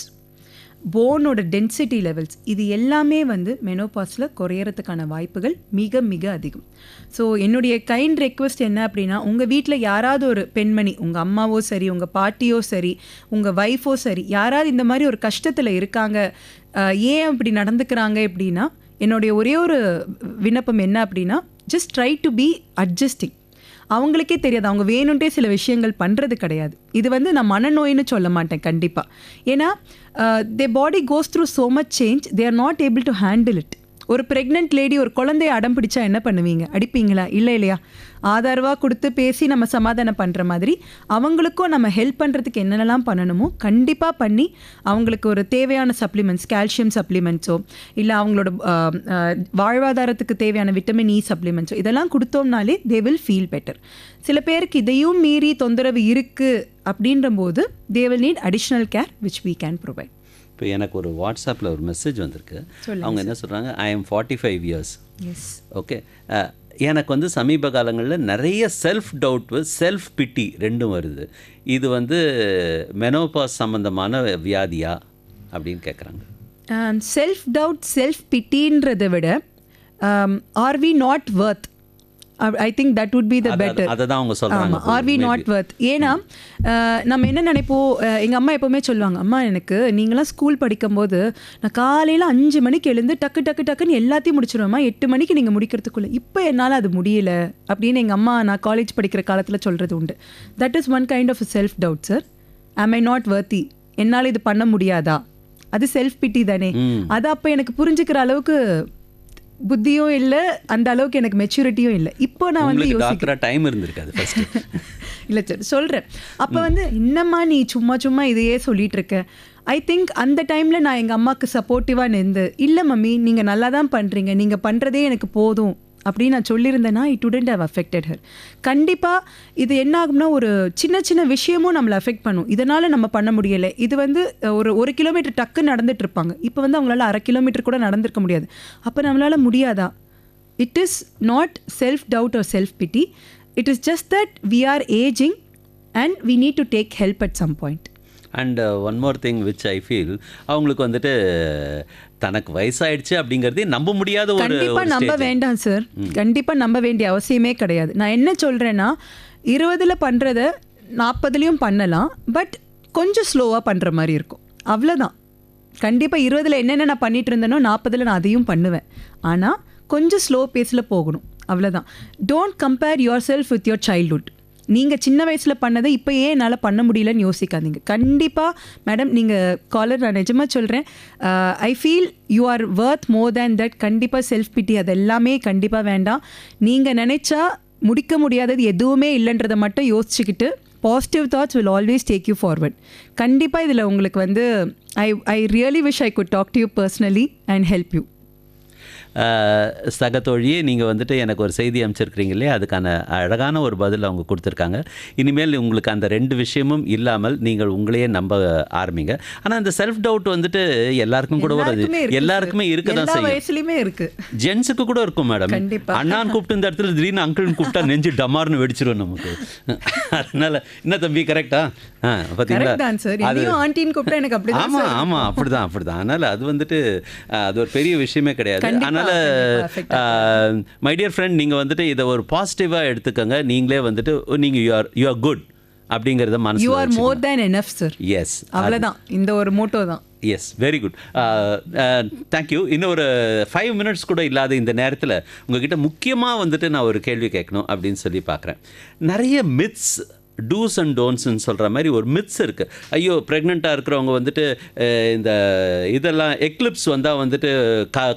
போனோட டென்சிட்டி லெவல்ஸ், இது எல்லாமே வந்து மெனோபாஸில் குறையறதுக்கான வாய்ப்புகள் மிக மிக அதிகம். ஸோ என்னுடைய கைண்ட் ரெக்வெஸ்ட் என்ன அப்படின்னா, உங்கள் வீட்டில் யாராவது ஒரு பெண்மணி, உங்கள் அம்மாவோ சரி, உங்கள் பாட்டியோ சரி, உங்கள் ஒய்ஃபோ சரி, யாராவது இந்த மாதிரி ஒரு கஷ்டத்தில் இருக்காங்க, ஏன் அப்படி நடந்துக்கிறாங்க அப்படின்னா, என்னுடைய ஒரே ஒரு விண்ணப்பம் என்ன அப்படின்னா, just try to be adjusting. அவங்களுக்கே தெரியாது, அவங்க வேணுன்ட்டே சில விஷயங்கள் பண்ணுறது கிடையாது. இது வந்து நான் மனநோயின்னு சொல்ல மாட்டேன் கண்டிப்பாக. ஏன்னா the body goes through so much change, they are not able to handle it. ஒரு ப்ரெக்னென்ட் லேடி ஒரு குழந்தைய அடம் பிடிச்சா என்ன பண்ணுவீங்க? அடிப்பீங்களா? இல்லை இல்லையா? ஆதரவாக கொடுத்து பேசி நம்ம சமாதானம் பண்ணுற மாதிரி அவங்களுக்கும் நம்ம ஹெல்ப் பண்ணுறதுக்கு என்னென்னலாம் பண்ணணுமோ கண்டிப்பாக பண்ணி அவங்களுக்கு ஒரு தேவையான சப்ளிமெண்ட்ஸ், கால்சியம் சப்ளிமெண்ட்ஸோ இல்லை அவங்களோட வாழ்வாதாரத்துக்கு தேவையான விட்டமின் இ சப்ளிமெண்ட்ஸோ இதெல்லாம் கொடுத்தோம்னாலே தே வில் ஃபீல் பெட்டர். சில பேருக்கு இதையும் மீறி தொந்தரவு இருக்குது அப்படின்ற போது they will NEET additional care which we can provide. இப்போ எனக்கு ஒரு வாட்ஸ்அப்பில் ஒரு மெசேஜ் வந்திருக்கு. அவங்க என்ன சொல்கிறாங்க, I am 45 years. Yes. Okay, எனக்கு வந்து சமீப காலங்களில் நிறைய செல்ஃப் டவுட், செல்ஃப் பிட்டி ரெண்டும் வருது. இது வந்து மெனோபாஸ் சம்மந்தமான வியாதியா அப்படின்னு கேட்குறாங்க. செல்ஃப் டவுட், செல்ஃப் பிட்டின்றதை விட are we not worth, I think that would be the better. அதை தான் அவங்க சொல்கிறாங்க. Are we not worth. ஏன்னா நம்ம என்ன நினைப்போம், எங்கள் அம்மா எப்போவுமே சொல்லுவாங்க, அம்மா எனக்கு நீங்களாம் ஸ்கூல் படிக்கும்போது நான் காலையில் 5 மணிக்கு எழுந்து டக்கு டக்கு டக்குன்னு எல்லாத்தையும் முடிச்சிடுவேம்மா, 8 மணிக்கு நீங்கள் முடிக்கிறதுக்குள்ளே. இப்போ என்னால் அது முடியல அப்படின்னு எங்கள் அம்மா நான் காலேஜ் படிக்கிற காலத்தில் சொல்கிறது உண்டு. That is one kind of self doubt sir. Am I not வர்த்தி, என்னால் இது பண்ண முடியாதா? அது செல்ஃப் பிட்டி தானே. அது அப்போ எனக்கு புரிஞ்சுக்கிற அளவுக்கு புத்தியும் இல்லை, அந்த அளவுக்கு எனக்கு மெச்சூரிட்டியும் இல்லை. இப்போ நான் வந்து யோசிக்கிறேன், டைம் இருந்திருக்காது ஃபர்ஸ்ட். இல்லை சார் சொல்கிறேன். அப்போ வந்து என்னம்மா நீ சும்மா சும்மா இதையே சொல்லிட்டு இருக்க. ஐ திங்க் அந்த டைமில் நான் எங்கள் அம்மாவுக்கு சப்போர்ட்டிவாக நின்று, இல்லை மம்மி நீங்கள் நல்லா தான் பண்ணுறீங்க, நீங்கள் பண்ணுறதே எனக்கு போதும் அப்படின்னு நான் சொல்லியிருந்தேன்னா it wouldn't have affected her. கண்டிப்பாக இது என்ன ஆகும்னா, ஒரு சின்ன சின்ன விஷயமும் நம்மளை அஃபெக்ட் பண்ணும். இதனால் நம்ம பண்ண முடியலை. இது வந்து ஒரு கிலோமீட்டர் டக்கு நடந்துட்டு இருப்பாங்க, இப்போ வந்து அவங்களால 1/2 கிலோமீட்டர் கூட நடந்திருக்க முடியாது. அப்போ நம்மளால் முடியாதா? It is not self doubt or self pity. It is just that we are ageing and we need to take help at some point. And one more thing which I feel, அவங்களுக்கு வந்துட்டு தனக்கு வயசாயிடுச்சு அப்படிங்கிறதே நம்ப முடியாத ஒரு கண்டிப்பாக நம்ப வேண்டாம் சார். கண்டிப்பாக நம்ப வேண்டிய அவசியமே கிடையாது. நான் என்ன சொல்கிறேன்னா, 20ல் பண்ணுறத 40லையும் பண்ணலாம், பட் கொஞ்சம் ஸ்லோவாக பண்ணுற மாதிரி இருக்கும், அவ்வளோதான். கண்டிப்பாக 20ல் என்னென்ன நான் பண்ணிட்டு இருந்தேனோ 40ல் நான் அதையும் பண்ணுவேன், ஆனால் கொஞ்சம் ஸ்லோ பேஸில் போகணும், அவ்வளோதான். Don't compare your self with your childhood. நீங்கள் சின்ன வயசில் பண்ணதை இப்போ ஏன் என்னால் பண்ண முடியலன்னு யோசிக்காதீங்க. கண்டிப்பாக மேடம், நீங்கள் காலர், நான் நிஜமாக சொல்கிறேன், I feel you are worth more than that. கண்டிப்பாக செல்ஃப் பிட்டி அது எல்லாமே கண்டிப்பாக வேண்டாம். நீங்கள் நினச்சா முடிக்க முடியாதது எதுவுமே இல்லைன்றதை மட்டும் யோசிச்சுக்கிட்டு positive thoughts will always take you forward. கண்டிப்பாக இதில் உங்களுக்கு வந்து I really wish I could talk to you personally and help you. சகத்தோழியே, நீங்கள் வந்துட்டு எனக்கு ஒரு செய்தி அமைச்சிருக்கிறீங்க இல்லையா, அதுக்கான அழகான ஒரு பதில் அவங்க கொடுத்துருக்காங்க. இனிமேல் உங்களுக்கு அந்த 2 விஷயமும் இல்லாமல் நீங்கள் உங்களையே நம்ப ஆரம்பிங்க. ஆனால் அந்த செல்ஃப் டவுட் வந்துட்டு எல்லாருக்கும் கூட வருது, எல்லாருக்குமே இருக்க தான் செய்யும். வயசுலையுமே இருக்கு, ஜென்ஸுக்கு கூட இருக்கும் மேடம். அண்ணான்னு கூப்பிட்டு இந்த இடத்துல திடீர்னு அங்கிள்னு கூப்பிட்டா நெஞ்சு டமார்னு வெடிச்சிடும் நமக்கு. அதனால என்ன தம்பி, கரெக்டா? பார்த்தீங்களா? ஆமாம் ஆமாம், அப்படிதான் அப்படிதான். அதனால் அது வந்துட்டு அது ஒரு பெரிய விஷயமே கிடையாது. அதனால் மை டியர் ஃப்ரெண்ட், நீங்கள் வந்துட்டு இதை ஒரு பாசிட்டிவாக எடுத்துக்கங்க. நீங்களே வந்துட்டு நீங்கள் யூ ஆர் குட் அப்படிங்கிறத மனசு, you are more than enough sir. Yes, அவ்வளோதான், இந்த ஒரு மோட்டோ தான். Yes, very good, thank you. இன்னும் ஒரு 5 minutes கூட இல்லாத இந்த நேரத்தில் உங்ககிட்ட முக்கியமாக வந்துட்டு நான் ஒரு கேள்வி கேட்கணும் அப்படின்னு சொல்லி பார்க்குறேன். நிறைய மித்ஸ், டூஸ் அண்ட் டோன்ட்ஸ்ன்னு சொல்கிற மாதிரி ஒரு மித்ஸ் இருக்குது. ஐயோ, ப்ரெக்னெண்ட்டாக இருக்கிறவங்க வந்துட்டு இந்த இதெல்லாம் எக்லிப்ஸ் வந்தால் வந்துட்டு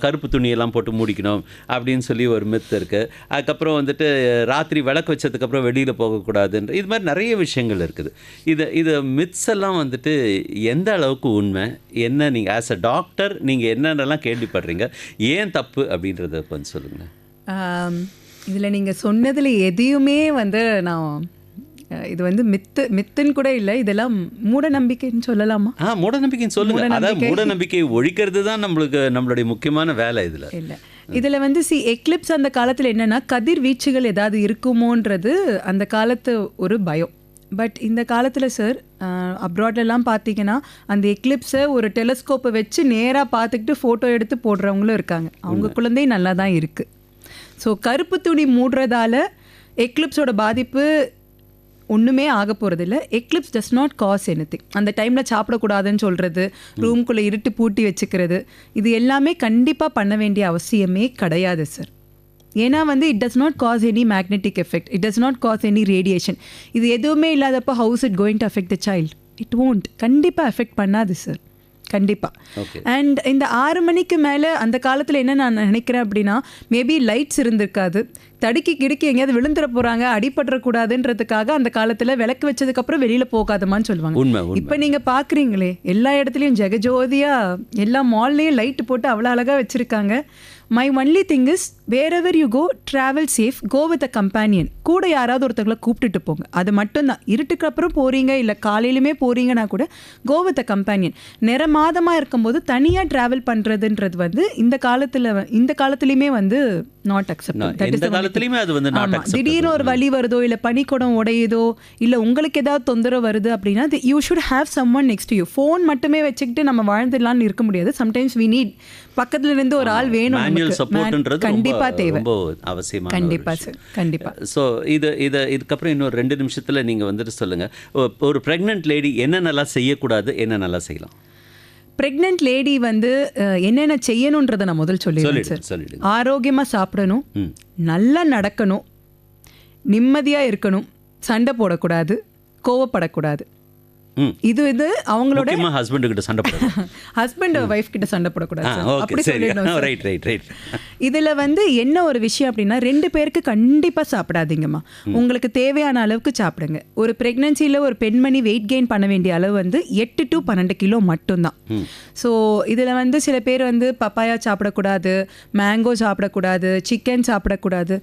கருப்பு துணியெல்லாம் போட்டு மூடிக்கணும் அப்படின்னு சொல்லி ஒரு மித் இருக்குது. அதுக்கப்புறம் வந்துட்டு ராத்திரி விளக்கு வச்சதுக்கப்புறம் வெளியில் போகக்கூடாதுன்ற இது மாதிரி நிறைய விஷயங்கள் இருக்குது. இது மித்ஸ் எல்லாம் வந்துட்டு எந்த அளவுக்கு உண்மை, என்ன நீங்கள் ஆஸ் அ டாக்டர் நீங்கள் என்னென்னலாம் கேள்விப்படுறீங்க, ஏன் தப்பு அப்படின்றத கொஞ்சம் சொல்லுங்கள். இதில் நீங்கள் சொன்னதில் எதையுமே வந்து நான் இது வந்து மித்துன்னு கூட இல்லை, இதெல்லாம் மூட நம்பிக்கைன்னு சொல்லலாமா? மூட நம்பிக்கைன்னு சொல்லுங்க. அதாவது மூட நம்பிக்கையை ஒழிக்கிறது தான் நம்மளுடைய முக்கியமான வேலை. இதில் வந்து எக்லிப்ஸ் அந்த காலத்தில் என்னென்னா கதிர்வீச்சுகள் ஏதாவது இருக்குமோன்றது அந்த காலத்து ஒரு பயம். பட் இந்த காலத்தில் சார் அப்ராட்லலாம் பார்த்தீங்கன்னா அந்த எக்லிப்ஸை ஒரு டெலஸ்கோப்பை வச்சு நேராக பார்த்துக்கிட்டு ஃபோட்டோ எடுத்து போடுறவங்களும் இருக்காங்க. அவங்க குழந்தை நல்லா தான் இருக்குது. ஸோ கருப்பு துணி மூடுறதால எக்லிப்ஸோட பாதிப்பு ஒன்றுமே ஆக போகிறதில்ல. Eclipse does not cause anything. அந்த டைமில் சாப்பிடக்கூடாதுன்னு சொல்கிறது, ரூம்குள்ளே இருட்டு பூட்டி வச்சுக்கிறது, இது எல்லாமே கண்டிப்பாக பண்ண வேண்டிய அவசியமே கிடையாது சார். ஏன்னா வந்து it does not cos any magnetic effect, it does not cos any radiation. இது எதுவுமே இல்லாதப்போ how's it going to affect the child? It won't. கண்டிப்பாக அஃபெக்ட் பண்ணாது சார், கண்டிப்பாக. அண்ட் இந்த 6 மணிக்கு மேலே அந்த காலத்தில் என்ன நான் நினைக்கிறேன் அப்படின்னா, மேபி லைட்ஸ் இருந்திருக்காது, தடுக்கி கிடுக்கி எங்கேயாவது விழுந்துட போகிறாங்க, அடிபட்டுறக்கூடாதுன்றதுக்காக அந்த காலத்தில் விளக்கு வச்சதுக்கப்புறம் வெளியில் போகாதமான்னு சொல்லுவாங்க. இப்போ நீங்கள் பார்க்குறீங்களே எல்லா இடத்துலையும் ஜெகஜோதியாக எல்லா மால்லையும் லைட்டு போட்டு அவ்வளோ அழகாக வச்சுருக்காங்க. My only thing is wherever you go travel safe, go with a companion. கூட யாராவது ஒருத்தங்களை கூப்பிட்டுட்டு போங்க, அது மட்டும்தான். இருட்டுக்கு அப்புறம் போகிறீங்க இல்லை காலையிலுமே போகிறீங்கன்னா கூட கோ வித் அ கம்பேனியன். மாதமாக இருக்கும்போது தனியாக ட்ராவல் பண்ணுறதுன்றது வந்து இந்த காலத்துலேயுமே வந்து நாட் அக்செப்ட். திடீர்னு ஒரு வலி வருதோ இல்லை பனிக்குடம் உடையுதோ இல்லை உங்களுக்கு ஏதாவது தொந்தரவு வருது அப்படின்னா you should have someone next you. Phone மட்டுமே வச்சுக்கிட்டு நம்ம வாழ்ந்துடலான்னு இருக்க முடியாது. சம்டைம்ஸ் வி நீட் பக்கத்துல இருந்து ஒரு ஆள் வேணும். கண்டிப்பா தேவை, அவசியமான. கண்டிப்பா சார், கண்டிப்பா. ஸோ இதுக்கப்புறம் இன்னொரு 2 நிமிஷத்துல நீங்க வந்துட்டு சொல்லுங்க, ஒரு பிரெக்னன்ட் லேடி என்னென்னலாம் செய்யக்கூடாது, என்னென்னலாம் செய்யலாம்? பிரெக்னன்ட் லேடி வந்து என்னென்ன செய்யணுன்றதை நான் முதல் சொல்லிடுறேன். ஆரோக்கியமாக சாப்பிடணும், நல்லா நடக்கணும், நிம்மதியாக இருக்கணும், சண்டை போடக்கூடாது, கோவப்படக்கூடாது. இது அவங்களோட ஹஸ்பண்ட் கிட்ட சண்டை போடக்கூடாது, ஹஸ்பண்ட் வைஃப் கிட்ட சண்டை போடக்கூடாது. அப்படி சொல்லிடணும். இதுல வந்து என்ன ஒரு விஷயம் அப்படின்னா, 2 பேருக்கு கண்டிப்பா சாப்பிடாதீங்கம்மா. உங்களுக்கு தேவையான அளவுக்கு சாப்பிடுங்க. ஒரு பிரெக்னன்சியில் ஒரு பெண்மணி வெயிட் கெயின் பண்ண வேண்டிய அளவு வந்து 8 to 12 கிலோ மட்டும்தான். ஸோ இதில் வந்து சில பேர் வந்து பப்பாயா சாப்பிடக்கூடாது, மேங்கோ சாப்பிடக்கூடாது, சிக்கன் சாப்பிடக்கூடாது.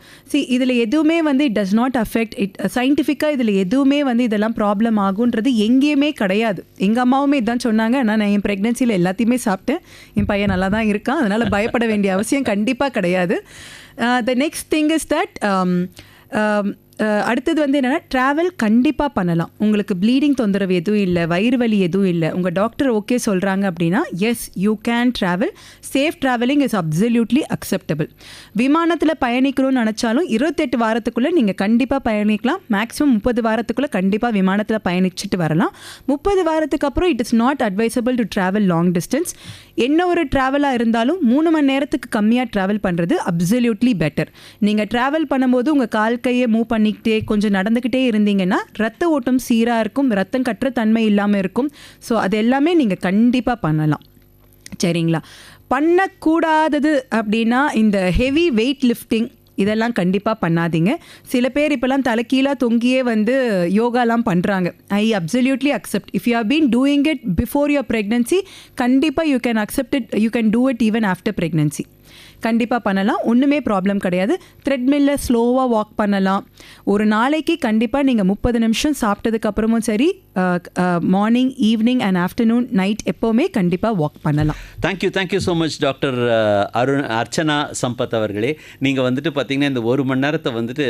இதில் எதுவுமே வந்து it does not affect it. சயின்டிஃபிக்காக இதில் எதுவுமே வந்து இதெல்லாம் ப்ராப்ளம் ஆகுன்றது எங்கேயுமே கிடையாது. எங்கள் அம்மாவுமே இதான் சொன்னாங்க. ஆனால் நான் என் ப்ரெக்னன்சியில் எல்லாத்தையுமே சாப்பிட்டேன், என் பையன் நல்லா தான் இருக்கான், அதனால் பயப்பட வேண்டிய அவசியம் கண்டிப்பாக கிடையாது. The next thing is that அடுத்தது வந்து என்னென்னா, ட்ராவல் கண்டிப்பாக பண்ணலாம். உங்களுக்கு ப்ளீடிங் தொந்தரவு எதுவும் இல்லை, வயிறு வலி எதுவும் இல்லை, உங்கள் டாக்டர் ஓகே சொல்கிறாங்க அப்படின்னா yes you can travel. Safe travelling is absolutely acceptable. விமானத்தில் பயணிக்கணும்னு நினச்சாலும் 28 வாரத்துக்குள்ளே நீங்கள் கண்டிப்பாக பயணிக்கலாம். மேக்ஸிமம் 30 வாரத்துக்குள்ளே கண்டிப்பாக விமானத்தில் பயணிச்சுட்டு வரலாம். 30 வாரத்துக்கு அப்புறம் it is not advisable to travel long distance. என்ன ஒரு ட்ராவலாக இருந்தாலும் 3 மணி நேரத்துக்கு கம்மியாக ட்ராவல் பண்ணுறது அப்சல்யூட்லி பெட்டர். நீங்கள் ட்ராவல் பண்ணும்போது உங்கள் கால் கையை மூவ் பண்ணி கொஞ்சம் நடந்துக்கிட்டே இருந்தீங்கன்னா ரத்த ஓட்டம் சீராக இருக்கும், ரத்தம் கட்டுற தன்மை இல்லாமல் இருக்கும். ஸோ அது எல்லாமே நீங்கள் கண்டிப்பாக பண்ணலாம். சரிங்களா? பண்ணக்கூடாதது அப்படின்னா இந்த ஹெவி வெயிட் லிஃப்டிங் இதெல்லாம் கண்டிப்பாக பண்ணாதீங்க. சில பேர் இப்போலாம் தலைக்கீழாக தொங்கியே வந்து யோகாலாம் பண்ணுறாங்க. I absolutely accept. If you have been doing it before your pregnancy, கண்டிப்பாக you can accept it, you can do it even after pregnancy. கண்டிப்பாக பண்ணலாம், ஒன்றுமே ப்ராப்ளம் கிடையாது. த்ரெட்மில்ல ஸ்லோவாக வாக் பண்ணலாம். ஒரு நாளைக்கு கண்டிப்பாக நீங்கள் 30 நிமிஷம் சாப்பிட்டதுக்கப்புறமும் சரி, morning, evening and afternoon, night எப்போவுமே கண்டிப்பாக வாக் பண்ணலாம். Thank you so much doctor Archana Sampath அவர்களே. நீங்கள் வந்துட்டு பார்த்தீங்கன்னா இந்த 1 மணி நேரத்தை வந்துட்டு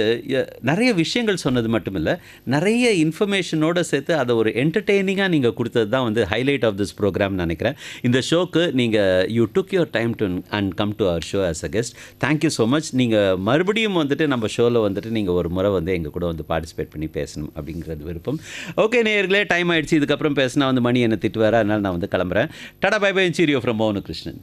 நிறைய விஷயங்கள் சொன்னது மட்டும் இல்லை, நிறைய இன்ஃபர்மேஷனோடு சேர்த்து அதை ஒரு என்டர்டெய்னிங்காக நீங்கள் கொடுத்தது தான் வந்து ஹைலைட் ஆஃப் திஸ் ப்ரோக்ராம் நினைக்கிறேன். இந்த ஷோக்கு நீங்கள் you took your time to and come to our show as a guest. Thank you so much. நீங்கள் மறுபடியும் வந்துட்டு நம்ம ஷோவில் வந்துட்டு நீங்கள் ஒரு முறை வந்து எங்கள் கூட வந்து பார்ட்டிசிபேட் பண்ணி பேசணும் அப்படிங்கிறது விருப்பம். ஓகே நேயர்களே, டைம் ஆயிடுச்சு. இதுக்கப்புறம் பேசினா வந்து மணி என்ன திட்டுவார், அதனால் நான் வந்து கிளம்புறேன். Ta ta bye bye. Cheerio from மோகன கிருஷ்ணன்.